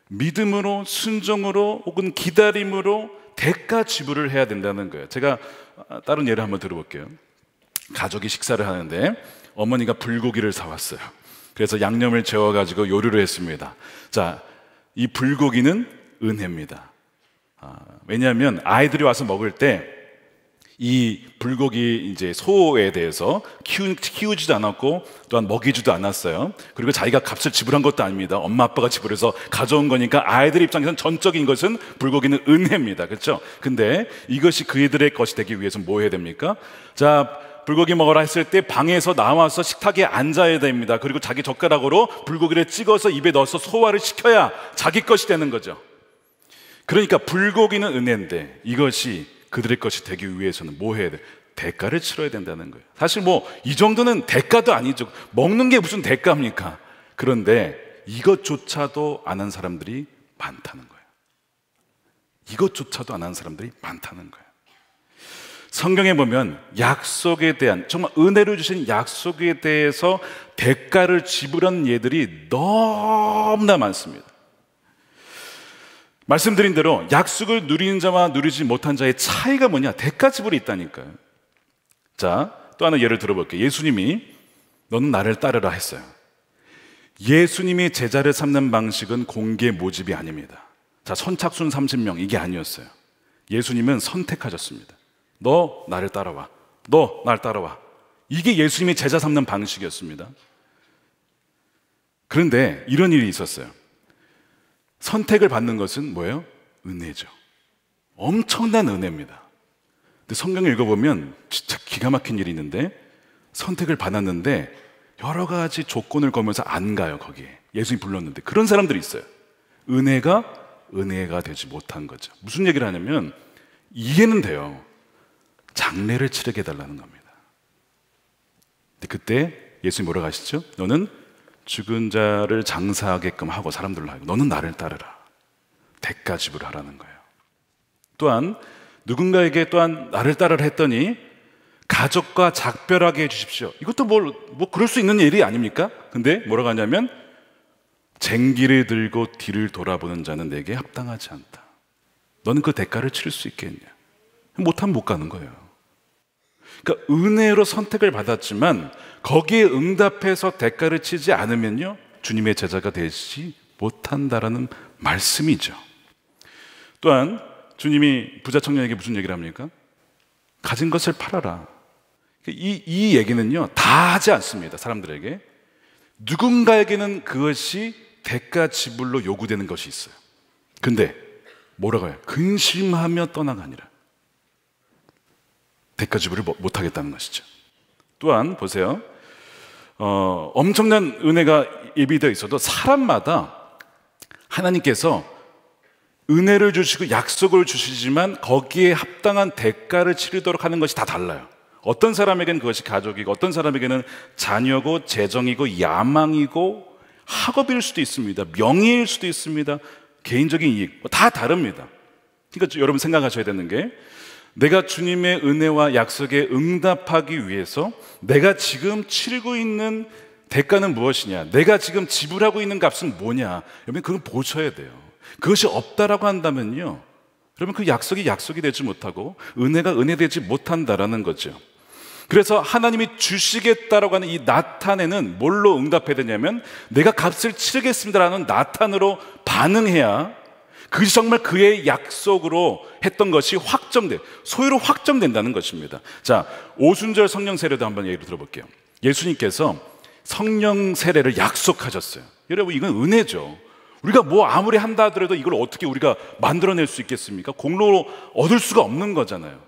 [SPEAKER 1] 믿음으로, 순종으로, 혹은 기다림으로 대가 지불을 해야 된다는 거예요. 제가 다른 예를 한번 들어볼게요. 가족이 식사를 하는데 어머니가 불고기를 사왔어요. 그래서 양념을 재워가지고 요리를 했습니다. 자, 이 불고기는 은혜입니다. 왜냐하면 아이들이 와서 먹을 때 이 불고기 이제 소에 대해서 키우지도 않았고 또한 먹이지도 않았어요. 그리고 자기가 값을 지불한 것도 아닙니다. 엄마 아빠가 지불해서 가져온 거니까 아이들 입장에서는 전적인 것은 불고기는 은혜입니다. 그렇죠? 근데 이것이 그들의 것이 되기 위해서 뭐 해야 됩니까? 자, 불고기 먹으라 했을 때 방에서 나와서 식탁에 앉아야 됩니다. 그리고 자기 젓가락으로 불고기를 찍어서 입에 넣어서 소화를 시켜야 자기 것이 되는 거죠. 그러니까 불고기는 은혜인데 이것이 그들의 것이 되기 위해서는 뭐 해야 돼? 대가를 치러야 된다는 거예요. 사실 뭐 이 정도는 대가도 아니죠. 먹는 게 무슨 대가입니까? 그런데 이것조차도 안 한 사람들이 많다는 거예요. 이것조차도 안 한 사람들이 많다는 거예요. 성경에 보면 약속에 대한, 정말 은혜로 주신 약속에 대해서 대가를 지불한 예들이 너무나 많습니다. 말씀드린 대로 약속을 누리는 자와 누리지 못한 자의 차이가 뭐냐? 대가 지불이 있다니까요. 자, 또 하나 예를 들어볼게요. 예수님이 너는 나를 따르라 했어요. 예수님이 제자를 삼는 방식은 공개 모집이 아닙니다. 자, 선착순 30명 이게 아니었어요. 예수님은 선택하셨습니다. 너 나를 따라와. 너 날 따라와. 이게 예수님이 제자 삼는 방식이었습니다. 그런데 이런 일이 있었어요. 선택을 받는 것은 뭐예요? 은혜죠. 엄청난 은혜입니다. 근데 성경을 읽어보면 진짜 기가 막힌 일이 있는데 선택을 받았는데 여러 가지 조건을 걸면서 안 가요. 거기에 예수님이 불렀는데 그런 사람들이 있어요. 은혜가 되지 못한 거죠. 무슨 얘기를 하냐면 이해는 돼요. 장례를 치르게 해달라는 겁니다. 근데 그때 예수님이 뭐라고 하시죠? 너는 죽은 자를 장사하게끔 하고 사람들로 하고 너는 나를 따르라. 대가 지불하라는 거예요. 또한 누군가에게 또한 나를 따르라 했더니 가족과 작별하게 해주십시오. 이것도 뭐 그럴 수 있는 일이 아닙니까? 근데 뭐라고 하냐면 쟁기를 들고 뒤를 돌아보는 자는 내게 합당하지 않다. 너는 그 대가를 치를 수 있겠냐? 못하면 못 가는 거예요. 그러니까 은혜로 선택을 받았지만 거기에 응답해서 대가를 치지 않으면요 주님의 제자가 되지 못한다라는 말씀이죠. 또한 주님이 부자 청년에게 무슨 얘기를 합니까? 가진 것을 팔아라. 이 얘기는요 다 하지 않습니다. 사람들에게 누군가에게는 그것이 대가 지불로 요구되는 것이 있어요. 근데 뭐라고 해요? 근심하며 떠나가니라. 대가 지불을 못하겠다는 것이죠. 또한 보세요. 엄청난 은혜가 예비되어 있어도 사람마다 하나님께서 은혜를 주시고 약속을 주시지만 거기에 합당한 대가를 치르도록 하는 것이 다 달라요. 어떤 사람에게는 그것이 가족이고 어떤 사람에게는 자녀고 재정이고 야망이고 학업일 수도 있습니다. 명예일 수도 있습니다. 개인적인 이익 다 다릅니다. 그러니까 여러분 생각하셔야 되는 게 내가 주님의 은혜와 약속에 응답하기 위해서 내가 지금 치르고 있는 대가는 무엇이냐, 내가 지금 지불하고 있는 값은 뭐냐, 여러분 그걸 보셔야 돼요. 그것이 없다라고 한다면요 여러분 그 약속이 되지 못하고 은혜가 은혜되지 못한다라는 거죠. 그래서 하나님이 주시겠다라고 하는 이 나탄에는 뭘로 응답해야 되냐면 내가 값을 치르겠습니다라는 나탄으로 반응해야 그것이 정말 그의 약속으로 했던 것이 소유로 확정된다는 것입니다. 자, 오순절 성령 세례도 한번 얘기를 들어볼게요. 예수님께서 성령 세례를 약속하셨어요. 여러분, 이건 은혜죠. 우리가 뭐 아무리 한다 하더라도 이걸 어떻게 우리가 만들어낼 수 있겠습니까? 공로로 얻을 수가 없는 거잖아요.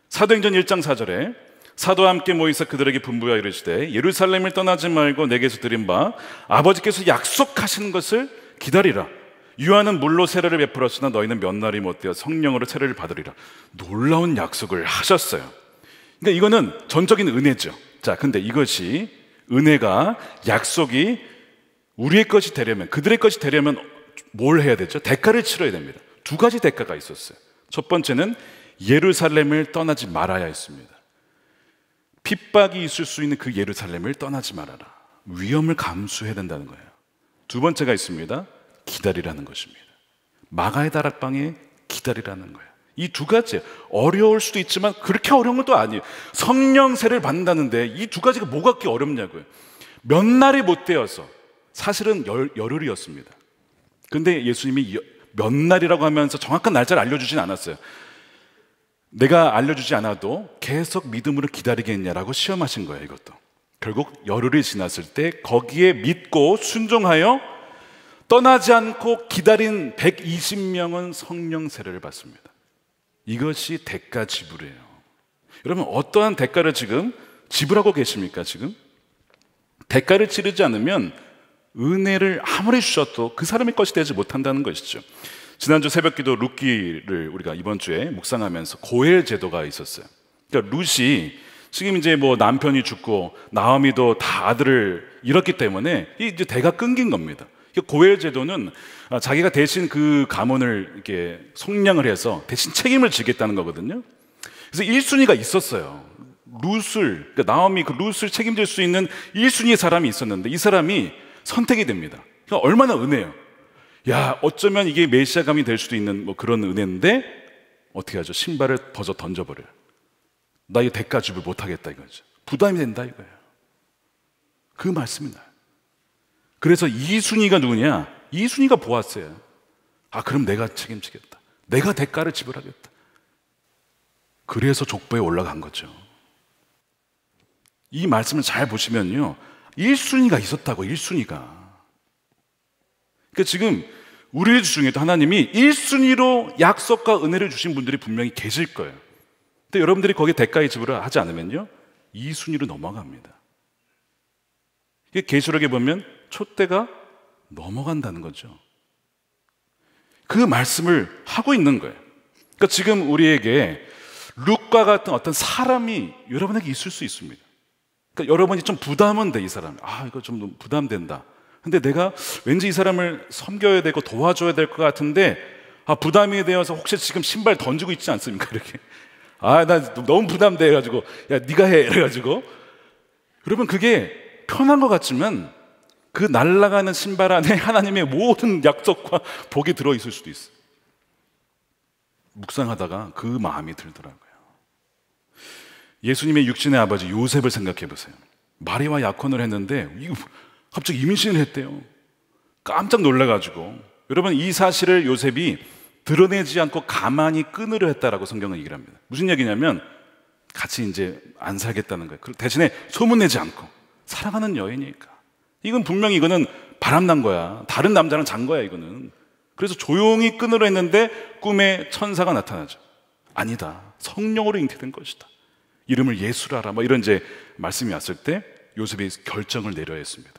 [SPEAKER 1] 사도행전 1장 4절에 사도와 함께 모이사 그들에게 분부하여 이르시되 예루살렘을 떠나지 말고 내게서 들은 바 아버지께서 약속하시는 것을 기다리라. 요한은 물로 세례를 베풀었으나 너희는 몇 날이 못되어 성령으로 세례를 받으리라. 놀라운 약속을 하셨어요. 그러니까 이거는 전적인 은혜죠. 자, 근데 이것이 은혜가 약속이 우리의 것이 되려면, 그들의 것이 되려면 뭘 해야 되죠? 대가를 치러야 됩니다. 두 가지 대가가 있었어요. 첫 번째는 예루살렘을 떠나지 말아야 했습니다. 핍박이 있을 수 있는 그 예루살렘을 떠나지 말아라. 위험을 감수해야 된다는 거예요. 두 번째가 있습니다. 기다리라는 것입니다. 마가의 다락방에 기다리라는 거예요. 이 두 가지, 어려울 수도 있지만 그렇게 어려운 것도 아니에요. 성령 세례를 받는다는데 이 두 가지가 뭐가 그렇게 어렵냐고요. 몇 날이 못 되어서, 사실은 열흘이었습니다. 근데 예수님이 몇 날이라고 하면서 정확한 날짜를 알려주진 않았어요. 내가 알려주지 않아도 계속 믿음으로 기다리겠냐라고 시험하신 거예요. 이것도 결국 열흘이 지났을 때 거기에 믿고 순종하여 떠나지 않고 기다린 120명은 성령 세례를 받습니다. 이것이 대가 지불이에요. 여러분, 어떠한 대가를 지금 지불하고 계십니까? 지금 대가를 치르지 않으면 은혜를 아무리 주셔도 그 사람의 것이 되지 못한다는 것이죠. 지난주 새벽기도 룻기를 우리가 이번 주에 묵상하면서 고엘 제도가 있었어요. 그러니까 룻이 지금 이제 뭐 남편이 죽고 나오미도 다 아들을 잃었기 때문에 이제 대가 끊긴 겁니다. 고엘 제도는 자기가 대신 그 가문을 이렇게 속량을 해서 대신 책임을 지겠다는 거거든요. 그래서 1순위가 있었어요. 그러니까 나오미 그 룻을 책임질 수 있는 1순위의 사람이 있었는데 이 사람이 선택이 됩니다. 그러니까 얼마나 은혜예요. 야, 어쩌면 이게 메시아감이 될 수도 있는 뭐 그런 은혜인데 어떻게 하죠? 신발을 벗어 던져버려요. 나 이거 대가 지불 못하겠다 이거죠. 부담이 된다 이거예요. 그 말씀이 나요. 그래서 2순위가 누구냐? 2순위가 보았어요. 아, 그럼 내가 책임지겠다. 내가 대가를 지불하겠다. 그래서 족보에 올라간 거죠. 이 말씀을 잘 보시면요, 1순위가 있었다고. 1순위가. 그러니까 지금 우리 중에도 하나님이 1순위로 약속과 은혜를 주신 분들이 분명히 계실 거예요. 근데 여러분들이 거기에 대가의 지불을 하지 않으면요 2순위로 넘어갑니다. 이게 계시록에 보면 촛대가 넘어간다는 거죠. 그 말씀을 하고 있는 거예요. 그러니까 지금 우리에게 룻과 같은 어떤 사람이 여러분에게 있을 수 있습니다. 그러니까 여러분이 좀 부담은 돼, 이 사람. 아, 이거 좀 부담된다. 근데 내가 왠지 이 사람을 섬겨야 되고 도와줘야 될 것 같은데, 아, 부담이 되어서 혹시 지금 신발 던지고 있지 않습니까? 이렇게. 아, 나 너무 부담돼 해가지고, 야, 네가 해. 이래가지고. 여러분, 그게 편한 것 같지만 그 날아가는 신발 안에 하나님의 모든 약속과 복이 들어있을 수도 있어요. 묵상하다가 그 마음이 들더라고요. 예수님의 육신의 아버지 요셉을 생각해 보세요. 마리와 약혼을 했는데 갑자기 임신을 했대요. 깜짝 놀라가지고. 여러분, 이 사실을 요셉이 드러내지 않고 가만히 끊으려 했다라고 성경은 얘기를 합니다. 무슨 얘기냐면 같이 이제 안 살겠다는 거예요. 대신에 소문내지 않고. 사랑하는 여인이니까. 이건 분명히 이거는 바람난 거야. 다른 남자랑 잔 거야 이거는. 그래서 조용히 끊으려 했는데 꿈에 천사가 나타나죠. 아니다, 성령으로 잉태된 것이다. 이름을 예수라라. 뭐 이런 이제 말씀이 왔을 때 요셉이 결정을 내려야 했습니다.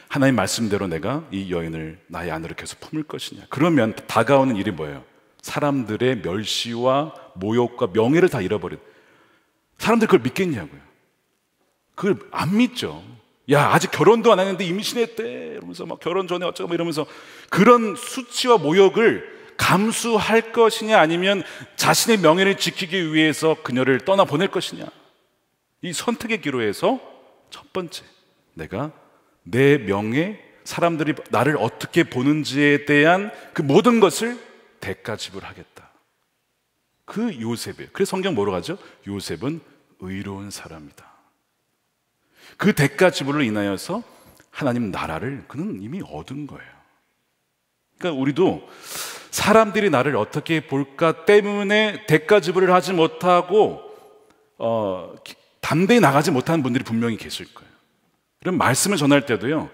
[SPEAKER 1] 하나님 말씀대로 내가 이 여인을 나의 아내로 계속 품을 것이냐. 그러면 다가오는 일이 뭐예요? 사람들의 멸시와 모욕과 명예를 다 잃어버린. 사람들이 그걸 믿겠냐고요. 그걸 안 믿죠. 야, 아직 결혼도 안 했는데 임신했대 이러면서 막 결혼 전에 어쩌고 막 이러면서 그런 수치와 모욕을 감수할 것이냐, 아니면 자신의 명예를 지키기 위해서 그녀를 떠나보낼 것이냐. 이 선택의 기로에서 첫 번째, 내가 내 명예, 사람들이 나를 어떻게 보는지에 대한 그 모든 것을 대가 지불하겠다. 그 요셉이에요. 그래서 성경 뭐로 가죠? 요셉은 의로운 사람이다. 그 대가 지불로 인하여서 하나님 나라를 그는 이미 얻은 거예요. 그러니까 우리도 사람들이 나를 어떻게 볼까 때문에 대가 지불을 하지 못하고 담대히 나가지 못하는 분들이 분명히 계실 거예요. 그럼 말씀을 전할 때도요,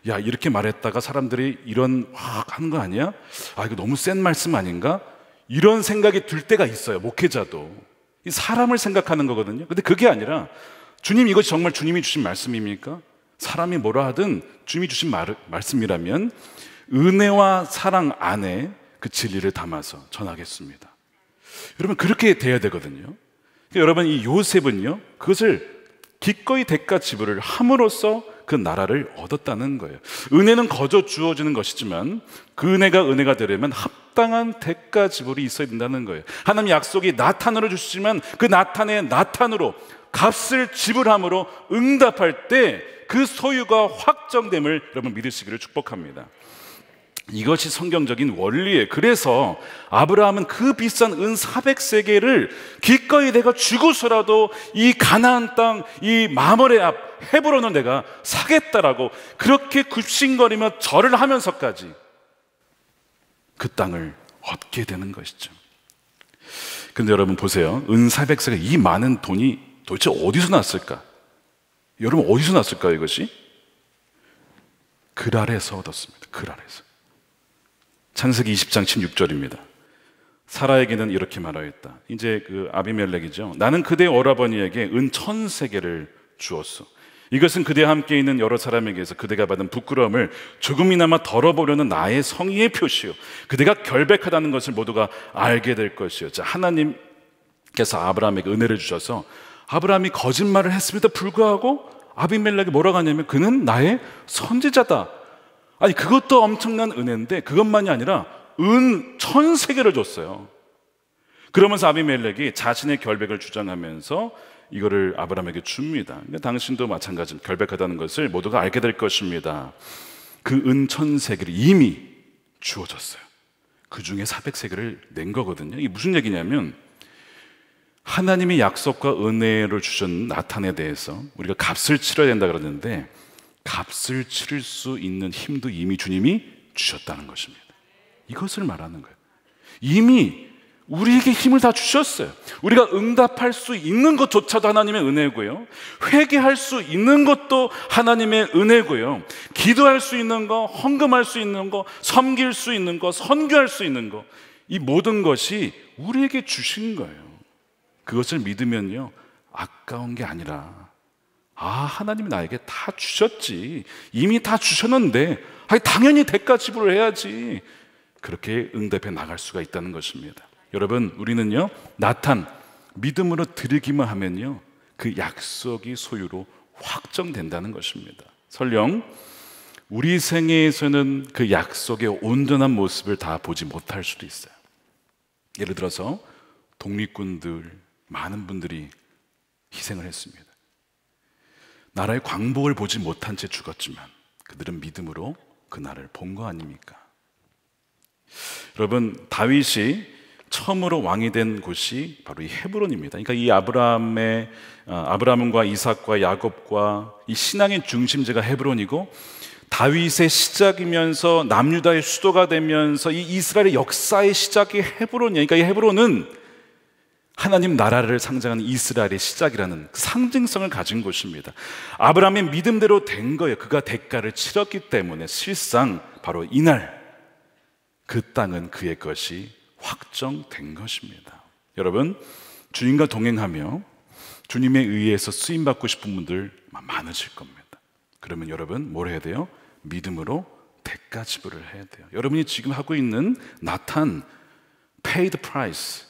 [SPEAKER 1] 야, 이렇게 말했다가 사람들이 이런 하는 거 아니야? 아, 이거 너무 센 말씀 아닌가? 이런 생각이 들 때가 있어요. 목회자도 이 사람을 생각하는 거거든요. 근데 그게 아니라 주님, 이것이 정말 주님이 주신 말씀입니까? 사람이 뭐라 하든 주님이 주신 말씀이라면 은혜와 사랑 안에 그 진리를 담아서 전하겠습니다. 여러분, 그렇게 돼야 되거든요. 그러니까 여러분, 이 요셉은요, 그것을 기꺼이 대가 지불을 함으로써 그 나라를 얻었다는 거예요. 은혜는 거저 주어지는 것이지만 그 은혜가 되려면 합당한 대가 지불이 있어야 된다는 거예요. 하나님 약속이 나탄으로 주시지만 그 나탄의 나탄으로 값을 지불함으로 응답할 때 그 소유가 확정됨을 여러분 믿으시기를 축복합니다. 이것이 성경적인 원리예요. 그래서 아브라함은 그 비싼 은 400세겔을 기꺼이 내가 주고서라도 이 가나안 땅, 이 마므레 앞 헤브론을 내가 사겠다라고 그렇게 굽신거리며 절을 하면서까지 그 땅을 얻게 되는 것이죠. 근데 여러분 보세요. 은 400세겔, 이 많은 돈이 도대체 어디서 났을까? 여러분, 어디서 났을까요, 이것이? 그랄에서 얻었습니다. 그랄에서. 창세기 20장 16절입니다. 사라에게는 이렇게 말하였다. 이제 그 아비멜렉이죠. 나는 그대 오라버니에게 은 1000세겔을 주었어. 이것은 그대와 함께 있는 여러 사람에게서 그대가 받은 부끄러움을 조금이나마 덜어보려는 나의 성의의 표시요, 그대가 결백하다는 것을 모두가 알게 될 것이요. 자, 하나님께서 아브라함에게 은혜를 주셔서 아브라함이 거짓말을 했음에도 불구하고 아비멜렉이 뭐라고 하냐면 그는 나의 선지자다. 아니, 그것도 엄청난 은혜인데 그것만이 아니라 은 1000세겔을 줬어요. 그러면서 아비멜렉이 자신의 결백을 주장하면서 이거를 아브라함에게 줍니다. 근데 당신도 마찬가지, 결백하다는 것을 모두가 알게 될 것입니다. 그 은 1000세겔이 이미 주어졌어요. 그 중에 400세겔을 낸 거거든요. 이게 무슨 얘기냐면 하나님이 약속과 은혜를 주신 나탄에 대해서 우리가 값을 치러야 된다 그러는데 값을 치를 수 있는 힘도 이미 주님이 주셨다는 것입니다. 이것을 말하는 거예요. 이미 우리에게 힘을 다 주셨어요. 우리가 응답할 수 있는 것조차도 하나님의 은혜고요, 회개할 수 있는 것도 하나님의 은혜고요, 기도할 수 있는 거, 헌금할 수 있는 거, 섬길 수 있는 거, 선교할 수 있는 거, 이 모든 것이 우리에게 주신 거예요. 그것을 믿으면요, 아까운 게 아니라 하나님이 나에게 다 주셨지, 이미 다 주셨는데 당연히 대가 지불을 해야지, 그렇게 응답해 나갈 수가 있다는 것입니다. 여러분, 우리는요, 나탄 믿음으로 드리기만 하면요, 그 약속이 소유로 확정된다는 것입니다. 설령 우리 생애에서는 그 약속의 온전한 모습을 다 보지 못할 수도 있어요. 예를 들어서 독립군들, 많은 분들이 희생을 했습니다. 나라의 광복을 보지 못한 채 죽었지만 그들은 믿음으로 그 날을 본 거 아닙니까? 여러분, 다윗이 처음으로 왕이 된 곳이 바로 이 헤브론입니다. 그러니까 이 아브라함과 이삭과 야곱과 이 신앙의 중심지가 헤브론이고, 다윗의 시작이면서 남유다의 수도가 되면서 이 이스라엘의 역사의 시작이 헤브론이에요. 그러니까 이 헤브론은 하나님 나라를 상징하는 이스라엘의 시작이라는 상징성을 가진 곳입니다. 아브라함의 믿음대로 된 거예요. 그가 대가를 치렀기 때문에 실상 바로 이날 그 땅은 그의 것이 확정된 것입니다. 여러분, 주님과 동행하며 주님에 의해서 쓰임받고 싶은 분들 많으실 겁니다. 그러면 여러분 뭘 해야 돼요? 믿음으로 대가 지불을 해야 돼요. 여러분이 지금 하고 있는 나탄, pay the price,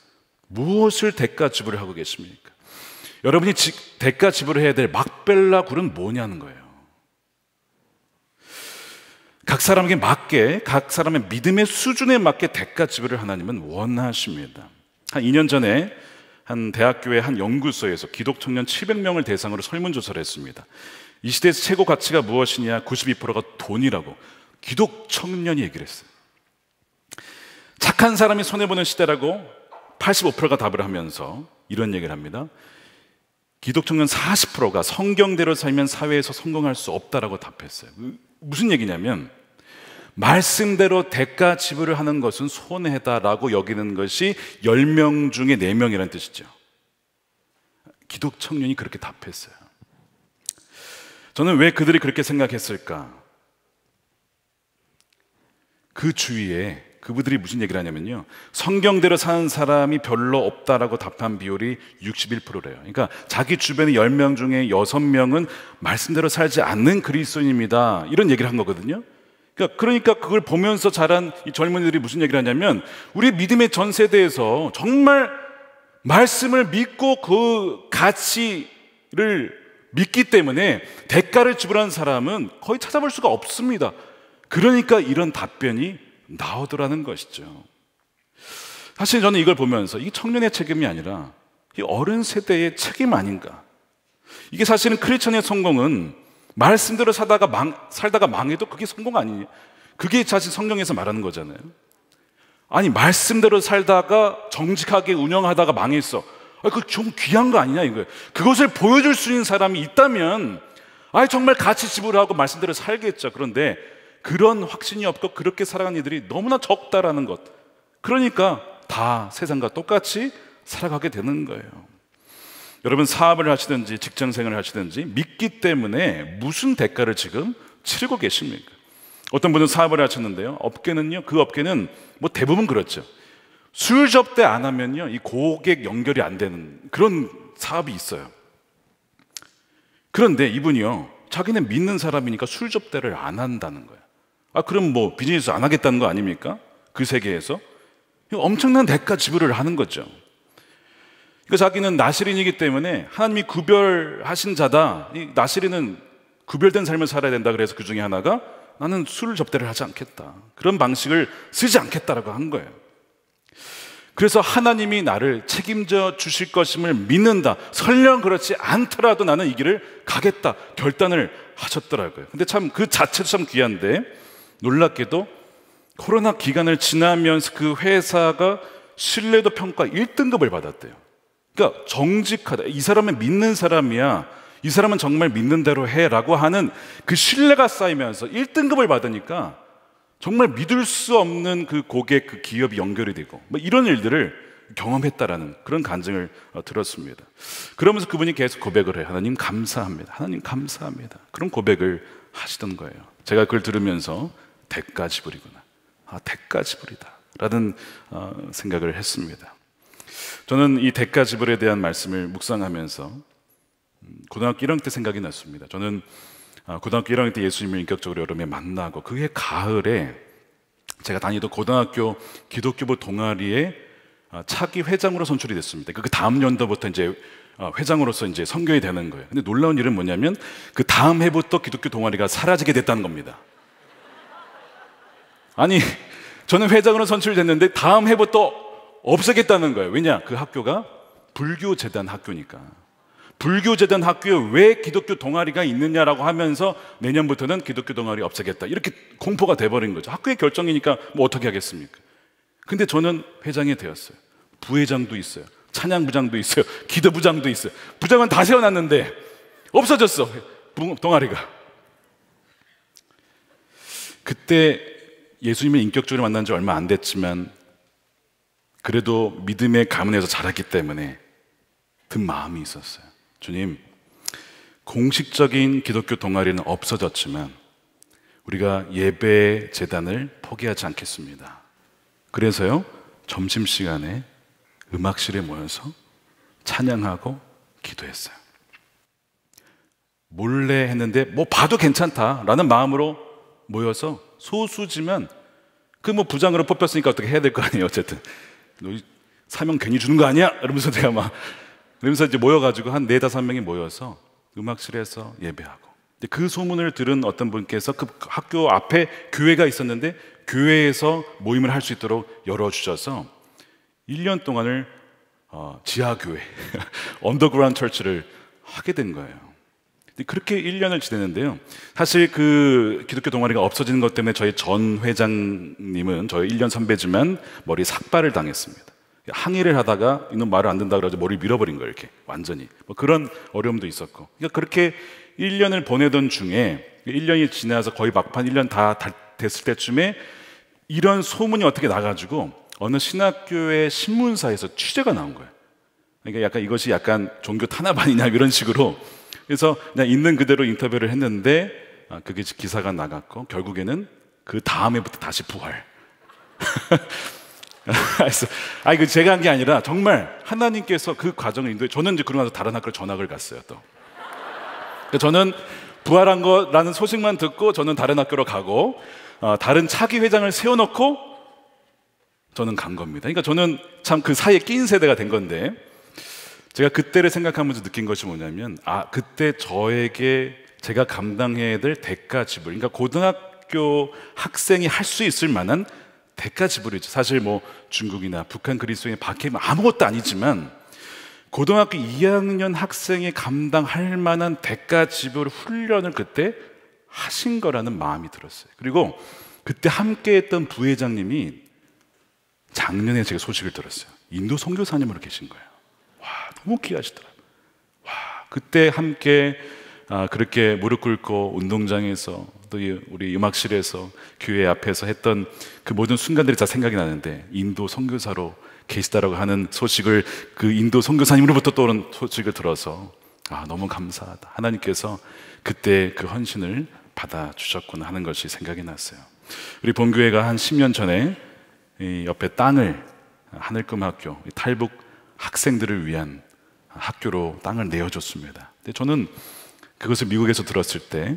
[SPEAKER 1] 무엇을 대가 지불을 하고 계십니까? 여러분이 대가 지불을 해야 될 막벨라 굴은 뭐냐는 거예요. 각 사람에게 맞게, 각 사람의 믿음의 수준에 맞게 대가 지불을 하나님은 원하십니다. 한 2년 전에 한 대학교의 한 연구소에서 기독 청년 700명을 대상으로 설문조사를 했습니다. 이 시대에서 최고 가치가 무엇이냐? 92%가 돈이라고 기독 청년이 얘기를 했어요. 착한 사람이 손해보는 시대라고 85%가 답을 하면서 이런 얘기를 합니다. 기독 청년 40%가 성경대로 살면 사회에서 성공할 수 없다라고 답했어요. 무슨 얘기냐면 말씀대로 대가 지불을 하는 것은 손해다라고 여기는 것이 10명 중에 4명이라는 뜻이죠. 기독 청년이 그렇게 답했어요. 저는 왜 그들이 그렇게 생각했을까? 그 주위에 그분들이 무슨 얘기를 하냐면요, 성경대로 사는 사람이 별로 없다라고 답한 비율이 61%래요. 그러니까 자기 주변의 10명 중에 6명은 말씀대로 살지 않는 그리스도인입니다, 이런 얘기를 한 거거든요. 그러니까 그걸 보면서 자란 이 젊은이들이 무슨 얘기를 하냐면, 우리 믿음의 전 세대에서 정말 말씀을 믿고 그 가치를 믿기 때문에 대가를 지불하는 사람은 거의 찾아볼 수가 없습니다. 그러니까 이런 답변이 나오더라는 것이죠. 사실 저는 이걸 보면서 이게 청년의 책임이 아니라 이 어른 세대의 책임 아닌가. 이게 사실은 크리스천의 성공은 말씀대로 살다가 망해도 그게 성공 아니냐. 그게 사실 성경에서 말하는 거잖아요. 아니, 말씀대로 살다가 정직하게 운영하다가 망했어. 그거 좀 귀한 거 아니냐 이거예요. 그것을 보여줄 수 있는 사람이 있다면 정말 가치 지불하고 말씀대로 살겠죠. 그런데 그런 확신이 없고 그렇게 살아가는 이들이 너무나 적다라는 것. 그러니까 다 세상과 똑같이 살아가게 되는 거예요. 여러분, 사업을 하시든지 직장생활을 하시든지 믿기 때문에 무슨 대가를 지금 치르고 계십니까? 어떤 분은 사업을 하셨는데요, 그 업계는 뭐 대부분 그렇죠. 술 접대 안 하면요, 이 고객 연결이 안 되는 그런 사업이 있어요. 그런데 이분이요, 자기는 믿는 사람이니까 술 접대를 안 한다는 거예요. 그럼 뭐 비즈니스 안 하겠다는 거 아닙니까? 그 세계에서 엄청난 대가 지불을 하는 거죠. 그러니까 자기는 나시린이기 때문에 하나님이 구별하신 자다. 이 나시린은 구별된 삶을 살아야 된다. 그래서 그 중에 하나가 나는 술 접대를 하지 않겠다, 그런 방식을 쓰지 않겠다라고 한 거예요. 그래서 하나님이 나를 책임져 주실 것임을 믿는다. 설령 그렇지 않더라도 나는 이 길을 가겠다 결단을 하셨더라고요. 근데 참 그 자체도 참 귀한데, 놀랍게도 코로나 기간을 지나면서 그 회사가 신뢰도 평가 1등급을 받았대요. 그러니까 정직하다, 이 사람은 믿는 사람이야, 이 사람은 정말 믿는 대로 해라고 하는 그 신뢰가 쌓이면서 1등급을 받으니까 정말 믿을 수 없는 그 고객, 그 기업이 연결이 되고 뭐 이런 일들을 경험했다라는 그런 간증을 들었습니다. 그러면서 그분이 계속 고백을 해요. 하나님 감사합니다, 하나님 감사합니다. 그런 고백을 하시던 거예요. 제가 그걸 들으면서 대가 지불이구나, 대가 지불이다 라는 생각을 했습니다. 저는 이 대가 지불에 대한 말씀을 묵상하면서 고등학교 1학년 때 생각이 났습니다. 저는 고등학교 1학년 때 예수님을 인격적으로 여름에 만나고 그해 가을에 제가 다니던 고등학교 기독교부 동아리에 차기 회장으로 선출이 됐습니다. 그 다음 연도부터 이제 회장으로서 이제 선교이 되는 거예요. 근데 놀라운 일은 뭐냐면 그 다음 해부터 기독교 동아리가 사라지게 됐다는 겁니다. 아니, 저는 회장으로 선출됐는데 다음 해부터 없애겠다는 거예요. 왜냐? 그 학교가 불교재단 학교니까. 불교재단 학교에 왜 기독교 동아리가 있느냐라고 하면서 내년부터는 기독교 동아리 없애겠다, 이렇게 공포가 돼버린 거죠. 학교의 결정이니까 뭐 어떻게 하겠습니까? 근데 저는 회장이 되었어요. 부회장도 있어요, 찬양부장도 있어요, 기도부장도 있어요. 부장은 다 세워놨는데 없어졌어, 동아리가. 그때 예수님을 인격적으로 만난 지 얼마 안 됐지만 그래도 믿음의 가문에서 자랐기 때문에 든 마음이 있었어요. 주님, 공식적인 기독교 동아리는 없어졌지만 우리가 예배 재단을 포기하지 않겠습니다. 그래서요, 점심시간에 음악실에 모여서 찬양하고 기도했어요. 몰래 했는데 뭐 봐도 괜찮다라는 마음으로 모여서, 소수지만 그 뭐 부장으로 뽑혔으니까 어떻게 해야 될 거 아니에요. 어쨌든 너 사명 괜히 주는 거 아니야? 이러면서 제가 그러면서 이제 모여가지고 한 4-5명이 모여서 음악실에서 예배하고, 그 소문을 들은 어떤 분께서 그 학교 앞에 교회가 있었는데 교회에서 모임을 할 수 있도록 열어주셔서 1년 동안을 지하교회 언더그라운드 처치를 하게 된 거예요. 그렇게 1년을 지냈는데요, 사실 그 기독교 동아리가 없어지는 것 때문에 저희 전 회장님은 저희 1년 선배지만 머리에 삭발을 당했습니다. 항의를 하다가 이놈 말을 안 듣는다 그래서 머리를 밀어버린 거예요. 이렇게 완전히. 뭐 그런 어려움도 있었고, 그러니까 그렇게 1년을 보내던 중에 1년이 지나서 거의 막판 1년 다 됐을 때쯤에 이런 소문이 어떻게 나가지고 어느 신학교의 신문사에서 취재가 나온 거예요. 그러니까 약간 이것이 약간 종교 탄압 아니냐 이런 식으로. 그래서 그냥 있는 그대로 인터뷰를 했는데 그게 기사가 나갔고 결국에는 그 다음에부터 다시 부활. 그래서 그 제가 한 게 아니라 정말 하나님께서 그 과정을 인도해. 저는 이제 그러고 나서 다른 학교로 전학을 갔어요 또. 저는 부활한 거라는 소식만 듣고 저는 다른 학교로 가고 다른 차기 회장을 세워놓고 저는 간 겁니다. 그러니까 저는 참 그 사이에 낀 세대가 된 건데, 제가 그때를 생각하면서 느낀 것이 뭐냐면 그때 저에게 제가 감당해야 될 대가 지불, 그러니까 고등학교 학생이 할 수 있을 만한 대가 지불이죠. 사실 뭐 중국이나 북한 그리스도인의 박해는 아무것도 아니지만 고등학교 2학년 학생이 감당할 만한 대가 지불 훈련을 그때 하신 거라는 마음이 들었어요. 그리고 그때 함께 했던 부회장님이 작년에 제가 소식을 들었어요. 인도 선교사님으로 계신 거예요. 와, 너무 귀하시더라고요. 와, 그때 함께 그렇게 무릎 꿇고 운동장에서 또 우리 음악실에서 교회 앞에서 했던 그 모든 순간들이 다 생각이 나는데, 인도 선교사로 계시다라고 하는 소식을, 그 인도 선교사님으로부터 떠오른 소식을 들어서 너무 감사하다. 하나님께서 그때 그 헌신을 받아주셨구나 하는 것이 생각이 났어요. 우리 본교회가 한 10년 전에 이 옆에 땅을 하늘금학교 탈북 학생들을 위한 학교로 땅을 내어줬습니다. 근데 저는 그것을 미국에서 들었을 때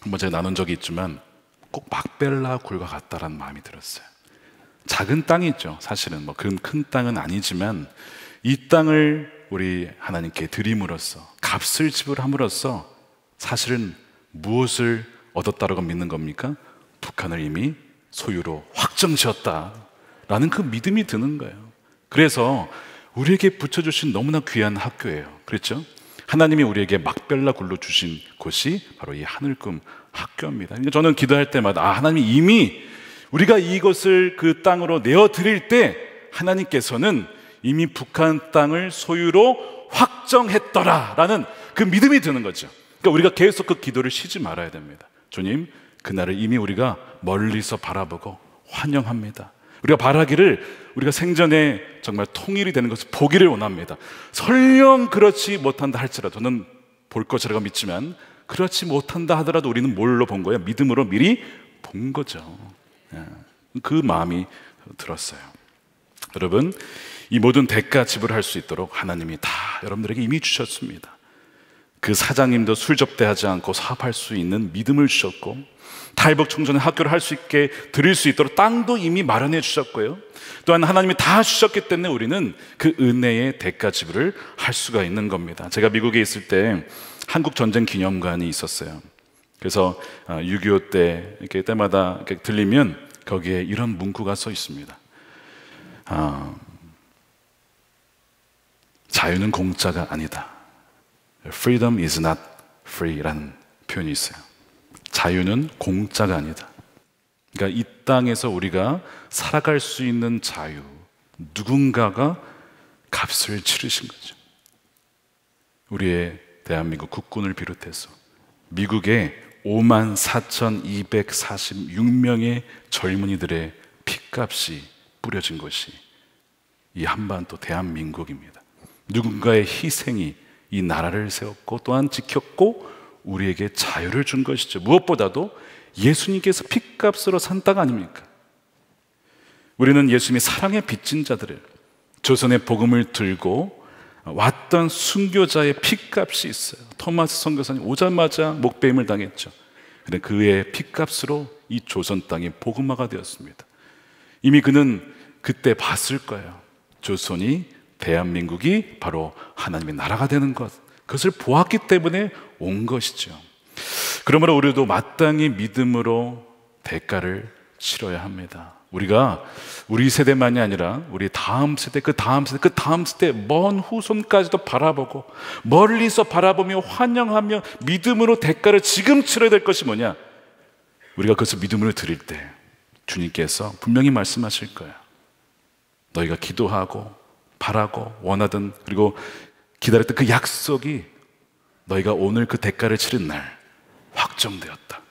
[SPEAKER 1] 한번 제가 나눈 적이 있지만 꼭 막벨라 굴과 같다라는 마음이 들었어요. 작은 땅이죠. 사실은 뭐 큰 땅은 아니지만 이 땅을 우리 하나님께 드림으로써, 값을 지불함으로써 사실은 무엇을 얻었다라고 믿는 겁니까? 북한을 이미 소유로 확정지었다라는 그 믿음이 드는 거예요. 그래서 우리에게 붙여주신 너무나 귀한 학교예요. 그렇죠? 하나님이 우리에게 막벨라 굴로 주신 곳이 바로 이 하늘금 학교입니다. 그러니까 저는 기도할 때마다 하나님이 이미 우리가 이것을 그 땅으로 내어드릴 때 하나님께서는 이미 북한 땅을 소유로 확정했더라라는 그 믿음이 드는 거죠. 그러니까 우리가 계속 그 기도를 쉬지 말아야 됩니다. 주님, 그날을 이미 우리가 멀리서 바라보고 환영합니다. 우리가 바라기를 우리가 생전에 정말 통일이 되는 것을 보기를 원합니다. 설령 그렇지 못한다 할지라도, 저는 볼 것이라고 믿지만 그렇지 못한다 하더라도 우리는 뭘로 본 거예요? 믿음으로 미리 본 거죠. 그 마음이 들었어요. 여러분, 이 모든 대가 지불할 수 있도록 하나님이 다 여러분들에게 이미 주셨습니다. 그 사장님도 술 접대하지 않고 사업할 수 있는 믿음을 주셨고, 탈북 청소년 학교를 할 수 있게 드릴 수 있도록 땅도 이미 마련해 주셨고요. 또한 하나님이 다 주셨기 때문에 우리는 그 은혜의 대가 지불을 할 수가 있는 겁니다. 제가 미국에 있을 때 한국 전쟁 기념관이 있었어요. 그래서 6.25 때 이렇게 때마다 이렇게 들리면 거기에 이런 문구가 써 있습니다. 자유는 공짜가 아니다. Freedom is not free라는 표현이 있어요. 자유는 공짜가 아니다. 그러니까 이 땅에서 우리가 살아갈 수 있는 자유, 누군가가 값을 치르신 거죠. 우리의 대한민국 국군을 비롯해서 미국의 54,246명의 젊은이들의 핏값이 뿌려진 것이 이 한반도 대한민국입니다. 누군가의 희생이 이 나라를 세웠고 또한 지켰고 우리에게 자유를 준 것이죠. 무엇보다도 예수님께서 핏값으로 산 땅 아닙니까? 우리는 예수님의 사랑에 빚진 자들을, 조선의 복음을 들고 왔던 순교자의 핏값이 있어요. 토마스 선교사님 오자마자 목배임을 당했죠. 그런데 그의 핏값으로 이 조선 땅이 복음화가 되었습니다. 이미 그는 그때 봤을 거예요. 조선이, 대한민국이 바로 하나님의 나라가 되는 것, 그것을 보았기 때문에 온 것이죠. 그러므로 우리도 마땅히 믿음으로 대가를 치러야 합니다. 우리가 우리 세대만이 아니라 우리 다음 세대, 그 다음 세대, 그 다음 세대, 먼 후손까지도 바라보고 멀리서 바라보며 환영하며 믿음으로 대가를 지금 치러야 될 것이 뭐냐? 우리가 그것을 믿음으로 드릴 때 주님께서 분명히 말씀하실 거예요. 너희가 기도하고 바라고 원하던, 그리고 기다렸던 그 약속이 너희가 오늘 그 대가를 치른 날 확정되었다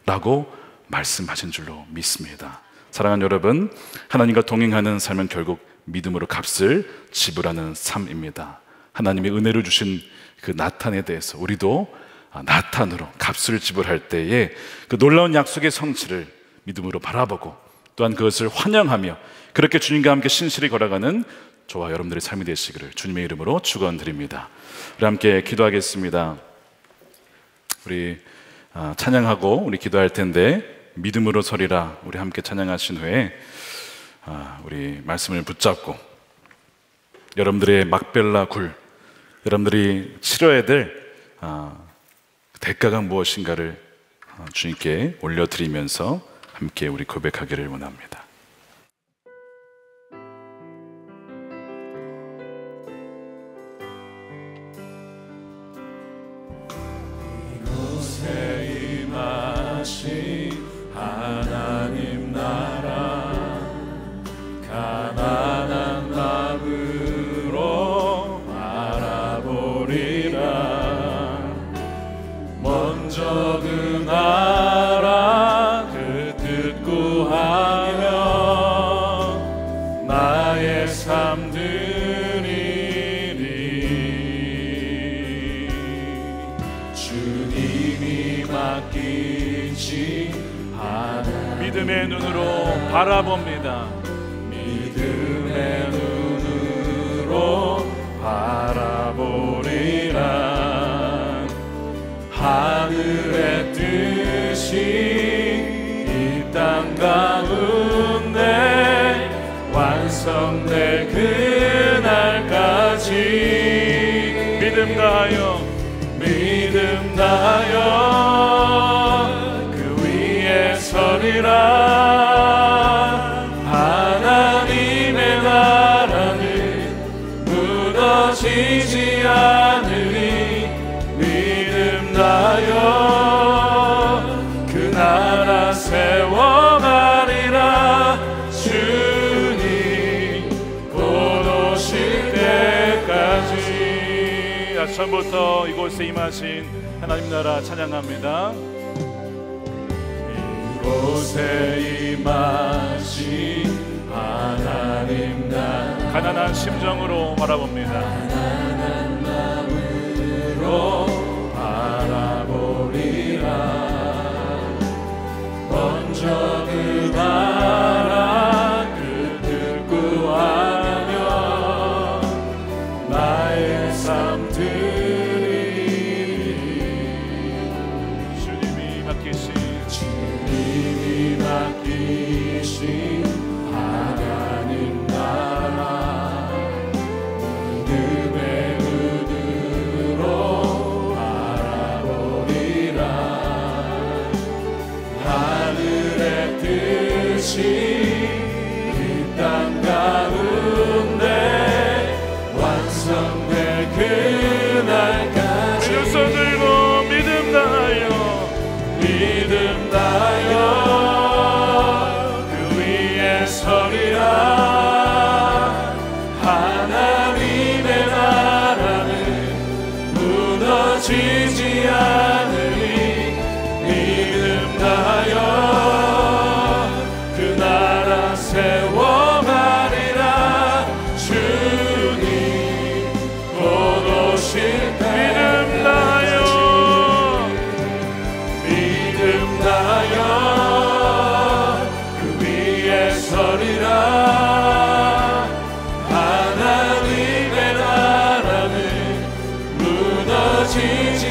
[SPEAKER 1] 라고 말씀하신 줄로 믿습니다. 사랑하는 여러분, 하나님과 동행하는 삶은 결국 믿음으로 값을 지불하는 삶입니다. 하나님의 은혜를 주신 그 나탄에 대해서 우리도 나탄으로 값을 지불할 때에 그 놀라운 약속의 성취를 믿음으로 바라보고 또한 그것을 환영하며 그렇게 주님과 함께 신실히 걸어가는 저와 여러분들의 삶이 되시기를 주님의 이름으로 축원드립니다. 우리 함께 기도하겠습니다. 우리 찬양하고 우리 기도할 텐데 믿음으로 서리라 우리 함께 찬양하신 후에 우리 말씀을 붙잡고 여러분들의 막벨라 굴, 여러분들이 치러야 될 대가가 무엇인가를 주님께 올려드리면서 함께 우리 고백하기를 원합니다.
[SPEAKER 2] 이곳에 임하신 하나님 나라 가난한 마음으로 바라보리라. 먼저 그 나라 그 뜻 구하며 나의 삶 드리리. 주님이 맡기지 않은
[SPEAKER 1] 믿음의 눈으로 바라봅니다.
[SPEAKER 2] 믿음의 눈으로 바라보리라. 하늘의 뜻이 이 땅 가운데 완성될 그날까지
[SPEAKER 1] 믿음 다하여
[SPEAKER 2] 그 위에 서리라. 하나님의 나라는 무너지지 않으리. 믿음 다하여 그 나라 세워가리라. 주님 곧 오실 때까지.
[SPEAKER 1] 아침부터 이곳에 임하신 하나님 나라 찬양합니다.
[SPEAKER 2] 이곳에 임하신 하나님 나라
[SPEAKER 1] 가난한 심정으로 바라봅니다.
[SPEAKER 2] 가난한 마음으로 바라보리라. 먼저 그 나라 그 뜻 구하며 나의 삶 드리리.
[SPEAKER 1] 주님이
[SPEAKER 2] 맡기신 하나님 나라 믿음의 눈으로 바라보리라. 하늘의 뜻이 이 땅 가운데 완성될 그날까지.
[SPEAKER 1] 두 손 들고 믿음 다하여
[SPEAKER 2] 믿음 다하여 그 위에 서리라. 하나님의 나라는 무너지지 않으리. 믿음 다하여 그 나라 세워가리라. 주님 곧 오실 때
[SPEAKER 1] 믿음 다하여
[SPEAKER 2] 그 위에 서리라. 하나님의 나라는 무너지지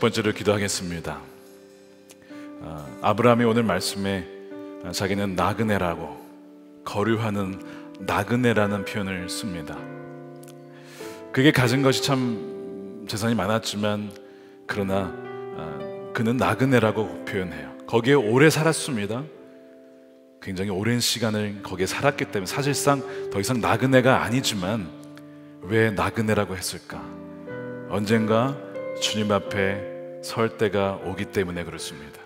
[SPEAKER 1] 번째로 기도하겠습니다. 아브라함이 오늘 말씀에 자기는 나그네라고, 거류하는 나그네라는 표현을 씁니다. 그게 가진 것이 참 재산이 많았지만 그러나 그는 나그네라고 표현해요. 거기에 오래 살았습니다. 굉장히 오랜 시간을 거기에 살았기 때문에 사실상 더 이상 나그네가 아니지만 왜 나그네라고 했을까? 언젠가 주님 앞에 설 때가 오기 때문에 그렇습니다.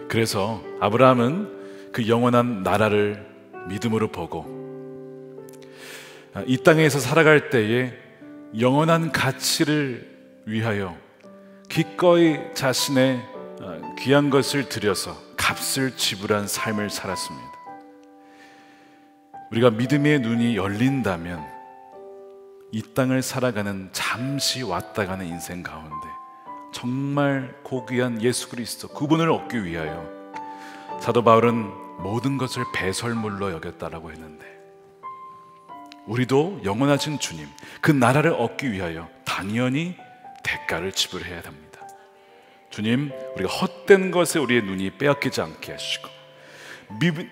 [SPEAKER 1] 그래서 아브라함은 그 영원한 나라를 믿음으로 보고 이 땅에서 살아갈 때에 영원한 가치를 위하여 기꺼이 자신의 귀한 것을 들여서 값을 지불한 삶을 살았습니다. 우리가 믿음의 눈이 열린다면 이 땅을 살아가는 잠시 왔다 가는 인생 가운데 정말 고귀한 예수 그리스도 그분을 얻기 위하여 사도 바울은 모든 것을 배설물로 여겼다라고 했는데, 우리도 영원하신 주님 그 나라를 얻기 위하여 당연히 대가를 지불해야 합니다. 주님, 우리가 헛된 것에 우리의 눈이 빼앗기지 않게 하시고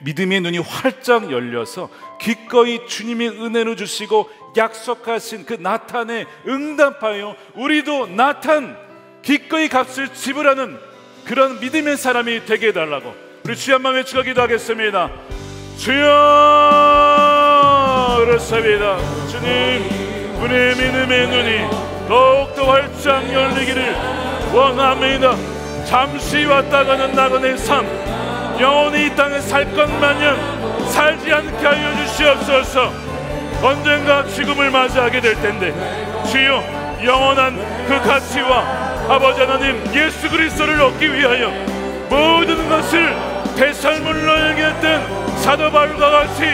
[SPEAKER 1] 믿음의 눈이 활짝 열려서 기꺼이 주님의 은혜로 주시고 약속하신 그 나탄에 응답하여 우리도 나탄 기꺼이 값을 지불하는 그런 믿음의 사람이 되게 해달라고 우리 주여 한번 외치고 기도하겠습니다. 주여, 그렇습니다. 주님, 우리의 믿음의 눈이 더욱더 활짝 열리기를 원합니다. 잠시 왔다 가는 나그네의 삶, 영원히 이 땅에 살 것마냥 살지 않게 하여 주시옵소서. 언젠가 죽음을 맞이하게 될 텐데 주여, 영원한 그 가치와 아버지 하나님 예수 그리스도를 얻기 위하여 모든 것을 배설물로 여겼던 사도 바울과 같이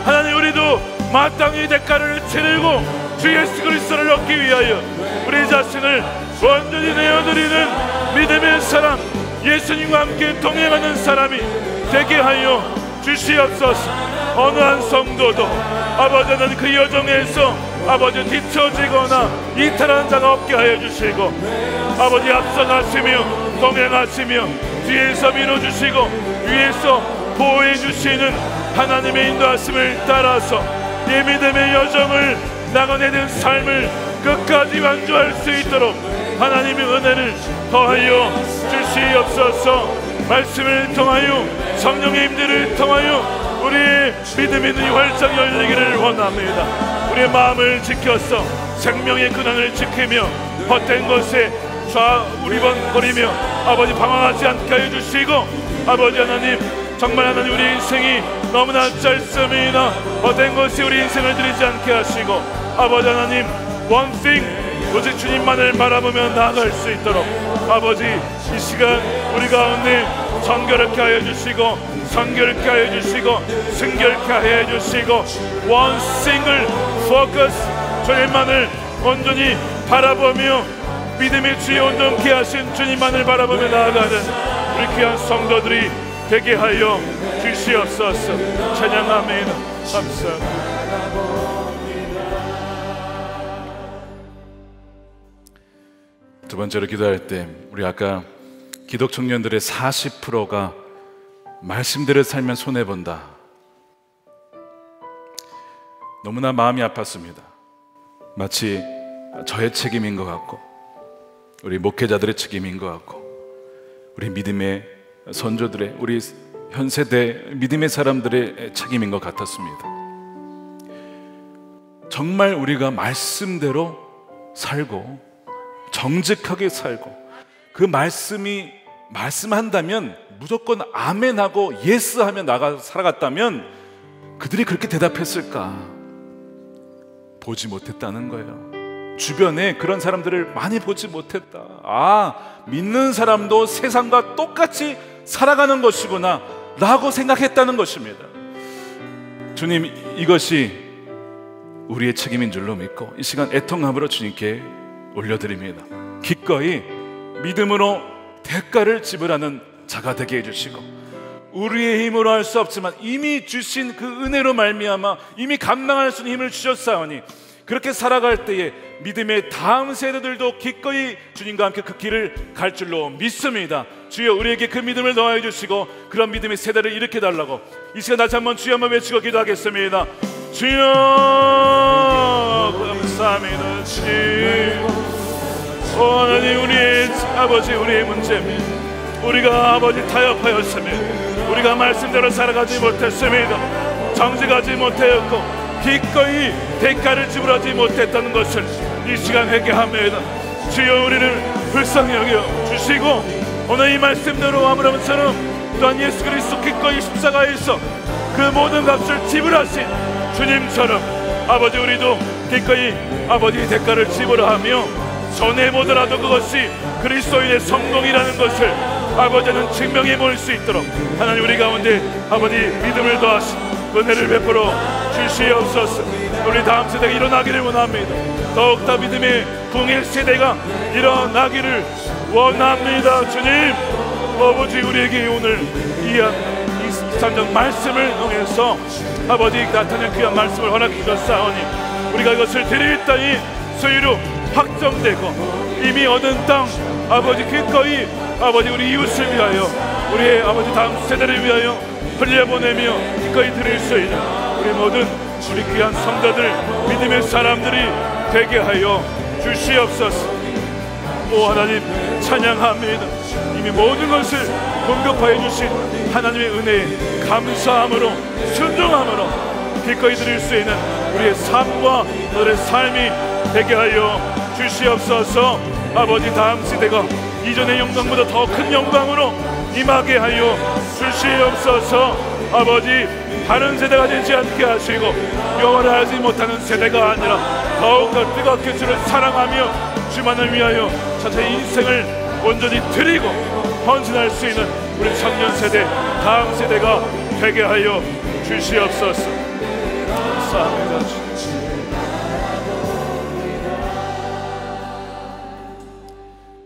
[SPEAKER 1] 하나님 우리도 마땅히 대가를 치르고 주 예수 그리스도를 얻기 위하여 우리 자신을 온전히 내어드리는 믿음의 사람, 예수님과 함께 동행하는 사람이 되게 하여 주시옵소서. 어느 한 성도도 아버지 하나님 그 여정에서 아버지 뒤처지거나 이탈한 자가 없게 하여 주시고 아버지 앞서가시며 동행하시며 뒤에서 밀어주시고 위에서 보호해 주시는 하나님의 인도하심을 따라서 이 믿음의 여정을 나가내는 삶을 끝까지 완주할 수 있도록 하나님의 은혜를 더하여 주시옵소서. 말씀을 통하여 성령의 임재를 통하여 우리의 믿음의 눈이 활짝 열리기를 원합니다. 우리의 마음을 지켜서 생명의 근원을 지키며 헛된 것에 우리번거리며 아버지 방황하지 않게 하여 주시고 아버지 하나님 정말 하나님 우리 인생이 너무나 짧습니다. 헛된 것이 우리 인생을 드리지 않게 하시고 아버지 하나님 one thing 오직 주님만을 바라보며 나아갈 수 있도록 아버지 이 시간 우리 가운데 정결케 하여 주시고 성결케 하여 주시고 순결케 하여 주시고 one single focus 주님만을 온전히 바라보며 믿음의 주에 온전케 하신 주님만을 바라보며 나아가는 우리 귀한 성도들이 되게 하여 주시옵소서. 찬양합니다. 감사합니다. 두 번째로 기도할 때 우리 아까 기독 청년들의 40%가 말씀대로 살면 손해본다. 너무나 마음이 아팠습니다. 마치 저의 책임인 것 같고 우리 목회자들의 책임인 것 같고 우리 믿음의 선조들의 우리 현세대 믿음의 사람들의 책임인 것 같았습니다. 정말 우리가 말씀대로 살고 정직하게 살고 그 말씀이 말씀한다면 무조건 아멘하고 예스하며 나가 살아갔다면 그들이 그렇게 대답했을까? 보지 못했다는 거예요. 주변에 그런 사람들을 많이 보지 못했다. 믿는 사람도 세상과 똑같이 살아가는 것이구나 라고 생각했다는 것입니다. 주님, 이것이 우리의 책임인 줄로 믿고 이 시간 애통함으로 주님께 올려드립니다. 기꺼이 믿음으로 대가를 지불하는 자가 되게 해주시고 우리의 힘으로 할 수 없지만 이미 주신 그 은혜로 말미암아 이미 감당할 수 있는 힘을 주셨사오니 그렇게 살아갈 때에 믿음의 다음 세대들도 기꺼이 주님과 함께 그 길을 갈 줄로 믿습니다. 주여, 우리에게 그 믿음을 더하여 주시고 그런 믿음의 세대를 일으켜 달라고 이 시간 다시 한번 주여 한번 외치고 기도하겠습니다. 주여, 감사합니다. 주님, 하나님, 우리의 아버지, 우리의 문제입니다. 우리가 아버지 타협하였습니다. 우리가 말씀대로 살아가지 못했습니다. 정직하지 못하였고 기꺼이 대가를 지불하지 못했다는 것을 이 시간 회개합니다. 주여, 우리를 불쌍히 여겨 주시고 오늘 이 말씀대로 아브라함처럼 또한 예수 그리스도 기꺼이 십자가에서 그 모든 값을 지불하신 주님처럼 아버지, 우리도 기꺼이 아버지 대가를 지불하며 손해보더라도 그것이 그리스도인의 성공이라는 것을 아버지는 증명해 볼 수 있도록 하나님, 우리 가운데 아버지 믿음을 더하시고 은혜를 베풀어 주시옵소서. 우리 다음 세대가 일어나기를 원합니다. 더욱더 믿음의 궁일 세대가 일어나기를 원합니다. 주님, 아버지, 우리에게 오늘 이 산정 말씀을 통해서 아버지 나타낸 귀한 말씀을 허락해 주셨사오니 우리가 이것을 드릴 땅이 소유로 확정되고 이미 얻은 땅 아버지 기꺼이 아버지 우리 이웃을 위하여 우리의 아버지 다음 세대를 위하여 흘려보내며 기꺼이 드릴 수 있는 우리 모든 우리 귀한 성도들, 믿음의 사람들이 되게 하여 주시옵소서. 오 하나님, 찬양합니다. 이미 모든 것을 공급하여 주신 하나님의 은혜에 감사함으로 순종함으로 기꺼이 드릴 수 있는 우리의 삶과 너의 삶이 되게 하여 주시옵소서. 아버지, 다음 세대가 이전의 영광보다 더 큰 영광으로 임하게 하여 주시옵소서. 아버지, 다른 세대가 되지 않게 하시고 여호와를 알지 못하는 세대가 아니라 더욱더 뜨겁게 주를 사랑하며 주만을 위하여 자신의 인생을 온전히 드리고 헌신할 수 있는 우리 청년 세대, 다음 세대가 되게 하여 주시옵소서. 감사합니다.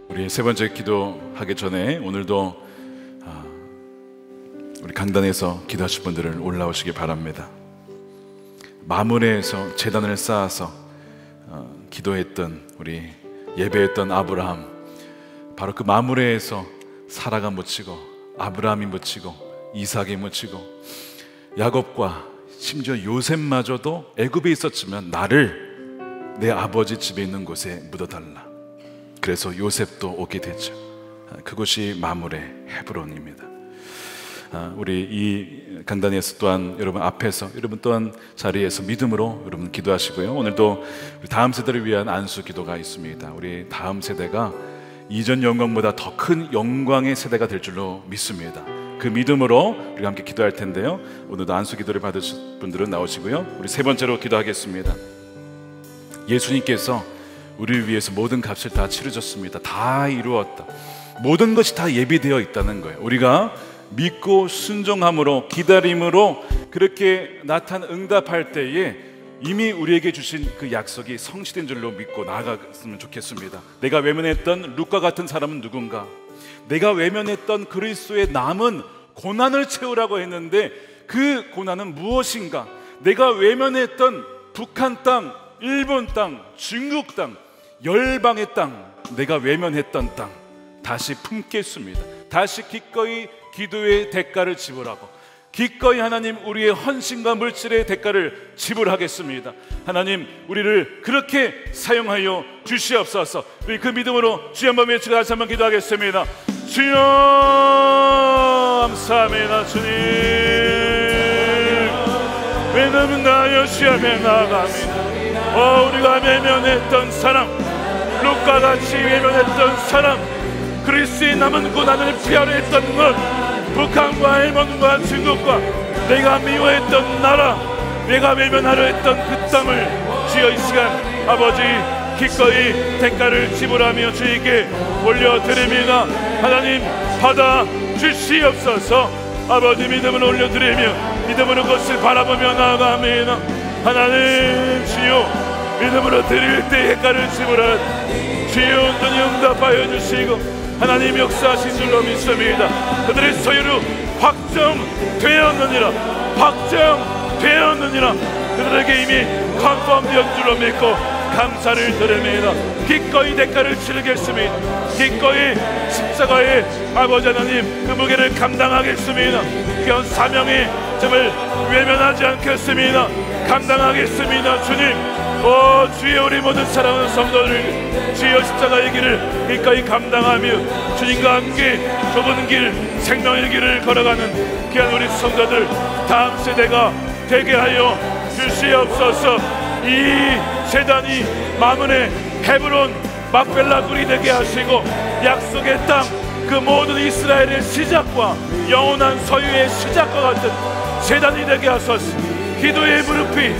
[SPEAKER 1] 우리 세 번째 기도하기 전에 오늘도 우리 강단에서 기도하실 분들을 올라오시기 바랍니다. 마므레에서 제단을 쌓아서 기도했던 우리 예배했던 아브라함, 바로 그 마므레에서 사라가 묻히고 아브라함이 묻히고 이삭이 묻히고 야곱과 심지어 요셉마저도 애굽에 있었지만 나를 내 아버지 집에 있는 곳에 묻어달라. 그래서 요셉도 오게 됐죠. 그곳이 마므레 헤브론입니다. 우리 이 강단에서 또한 여러분 앞에서 여러분 또한 자리에서 믿음으로 여러분 기도하시고요. 오늘도 우리 다음 세대를 위한 안수 기도가 있습니다. 우리 다음 세대가 이전 영광보다 더 큰 영광의 세대가 될 줄로 믿습니다. 그 믿음으로 우리가 함께 기도할 텐데요. 오늘도 안수 기도를 받으실 분들은 나오시고요. 우리 세 번째로 기도하겠습니다. 예수님께서 우리를 위해서 모든 값을 다 치르셨습니다. 다 이루었다. 모든 것이 다 예비되어 있다는 거예요. 우리가 믿고 순종함으로 기다림으로 그렇게 응답할 때에 이미 우리에게 주신 그 약속이 성취된 줄로 믿고 나아갔으면 좋겠습니다. 내가 외면했던 룻과 같은 사람은 누군가? 내가 외면했던 그리스도의 남은 고난을 채우라고 했는데 그 고난은 무엇인가? 내가 외면했던 북한 땅, 일본 땅, 중국 땅, 열방의 땅, 내가 외면했던 땅 다시 품겠습니다. 다시 기꺼이 기도의 대가를 지불하고 기꺼이 하나님 우리의 헌신과 물질의 대가를 지불하겠습니다. 하나님, 우리를 그렇게 사용하여 주시옵소서. 우리 그 믿음으로 주여 한번 외치고 다시 한번 기도하겠습니다. 주여, 감사합니다. 주님, 왜냐면 나 여시하며 나아갑니다. 우리가 외면했던 사람, 룻과 같이 외면했던 사람, 그리스도의 남은 고난을 피하려 했던 것, 북한과 일본과 중국과 내가 미워했던 나라, 내가 외면하려 했던 그 땅을 주여 이 시간 아버지 기꺼이 대가를 지불하며 주에게 올려드립니다. 하나님, 받아 주시옵소서. 아버지, 믿음을 올려드리며 믿음으로 그것을 바라보며 나아갑니다. 하나님, 주여 믿음으로 드릴 때 대가를 지불한 주여 온전히 응답하여 주시고 하나님 역사하신 줄로 믿습니다. 그들의 소유로 확정되었느니라, 되었느니라. 그들에게 이미 컨펌 되었는 줄로 믿고 감사를 드립니다. 기꺼이 대가를 치르겠습니다. 기꺼이 십자가의 아버지 하나님 그 무게를 감당하겠습니다. 귀한 사명의 점을 외면하지 않겠습니다. 감당하겠습니다. 주님, 주여, 우리 모든 사랑하는 성도들, 주여 십자가의 길을 기꺼이 감당하며 주님과 함께 좁은 길, 생명의 길을 걸어가는 귀한 우리 성도들 다음 세대가 되게 하여 주시옵소서. 이 세단이 마문의 헤브론 막벨라 굴이 되게 하시고 약속의 땅 그 모든 이스라엘의 시작과 영원한 소유의 시작과 같은 세단이 되게 하소서. 기도의 무릎이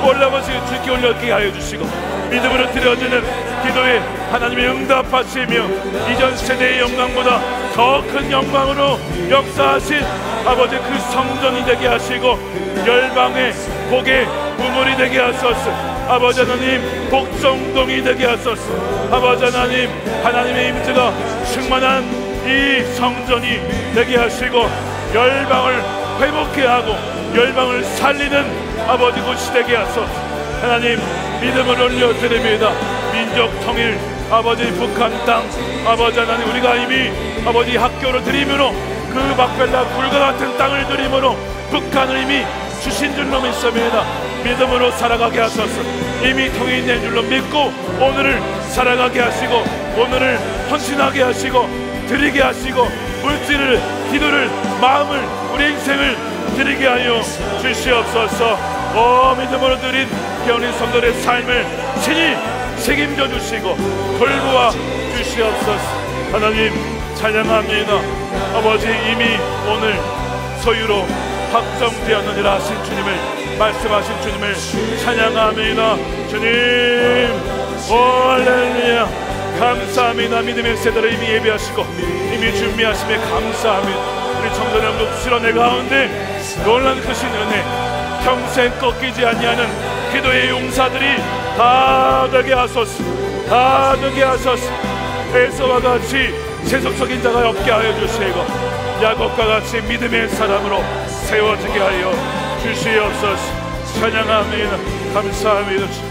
[SPEAKER 1] 올라가시고 주께 올려지게 하여 주시고 믿음으로 드려지는 기도에 하나님의 응답하시며 이전 세대의 영광보다 더 큰 영광으로 역사하신 아버지 그 성전이 되게 하시고 열방의 복의 우물이 되게 하소서. 아버지 하나님 복성동이 되게 하소서. 아버지 하나님 하나님의 임재가 충만한 이 성전이 되게 하시고 열방을 회복케 하고 열방을 살리는 아버지 곳이 되게 하소서. 하나님 믿음을 올려드립니다. 민족 통일 아버지 북한 땅 아버지 하나님 우리가 이미 아버지 학교를 드림으로 그 막벨라 굴과 같은 땅을 드림으로 북한을 이미 주신 줄로 믿습니다. 믿음으로 살아가게 하소서. 이미 통일된 줄로 믿고 오늘을 살아가게 하시고 오늘을 헌신하게 하시고 드리게 하시고 물질을 기도를 마음을 우리 인생을 드리게 하여 주시옵소서. 믿음으로 드린 귀한 성도의 삶을 친히 책임져 주시고 돌보아 주시옵소서. 하나님 찬양합니다. 아버지 이미 오늘 소유로 확정되었느니라 하신 주님을 말씀하신 주님을 찬양합니다. 주님 할렐루야 감사합니다. 믿음의 세대를 이미 예비하시고 이미 준비하심에 감사합니다. 우리 청소년도 실현의 가운데 놀란 크신 은혜 평생 꺾이지 아니하는 기도의 용사들이 다 되게 하소서. 다 되게 하소서. 에서와 같이 세속적인 자가 없게 하여 주시고 야곱과 같이 믿음의 사람으로 세워지게 하여 주시옵소서. 찬양합니다. 감사합니다.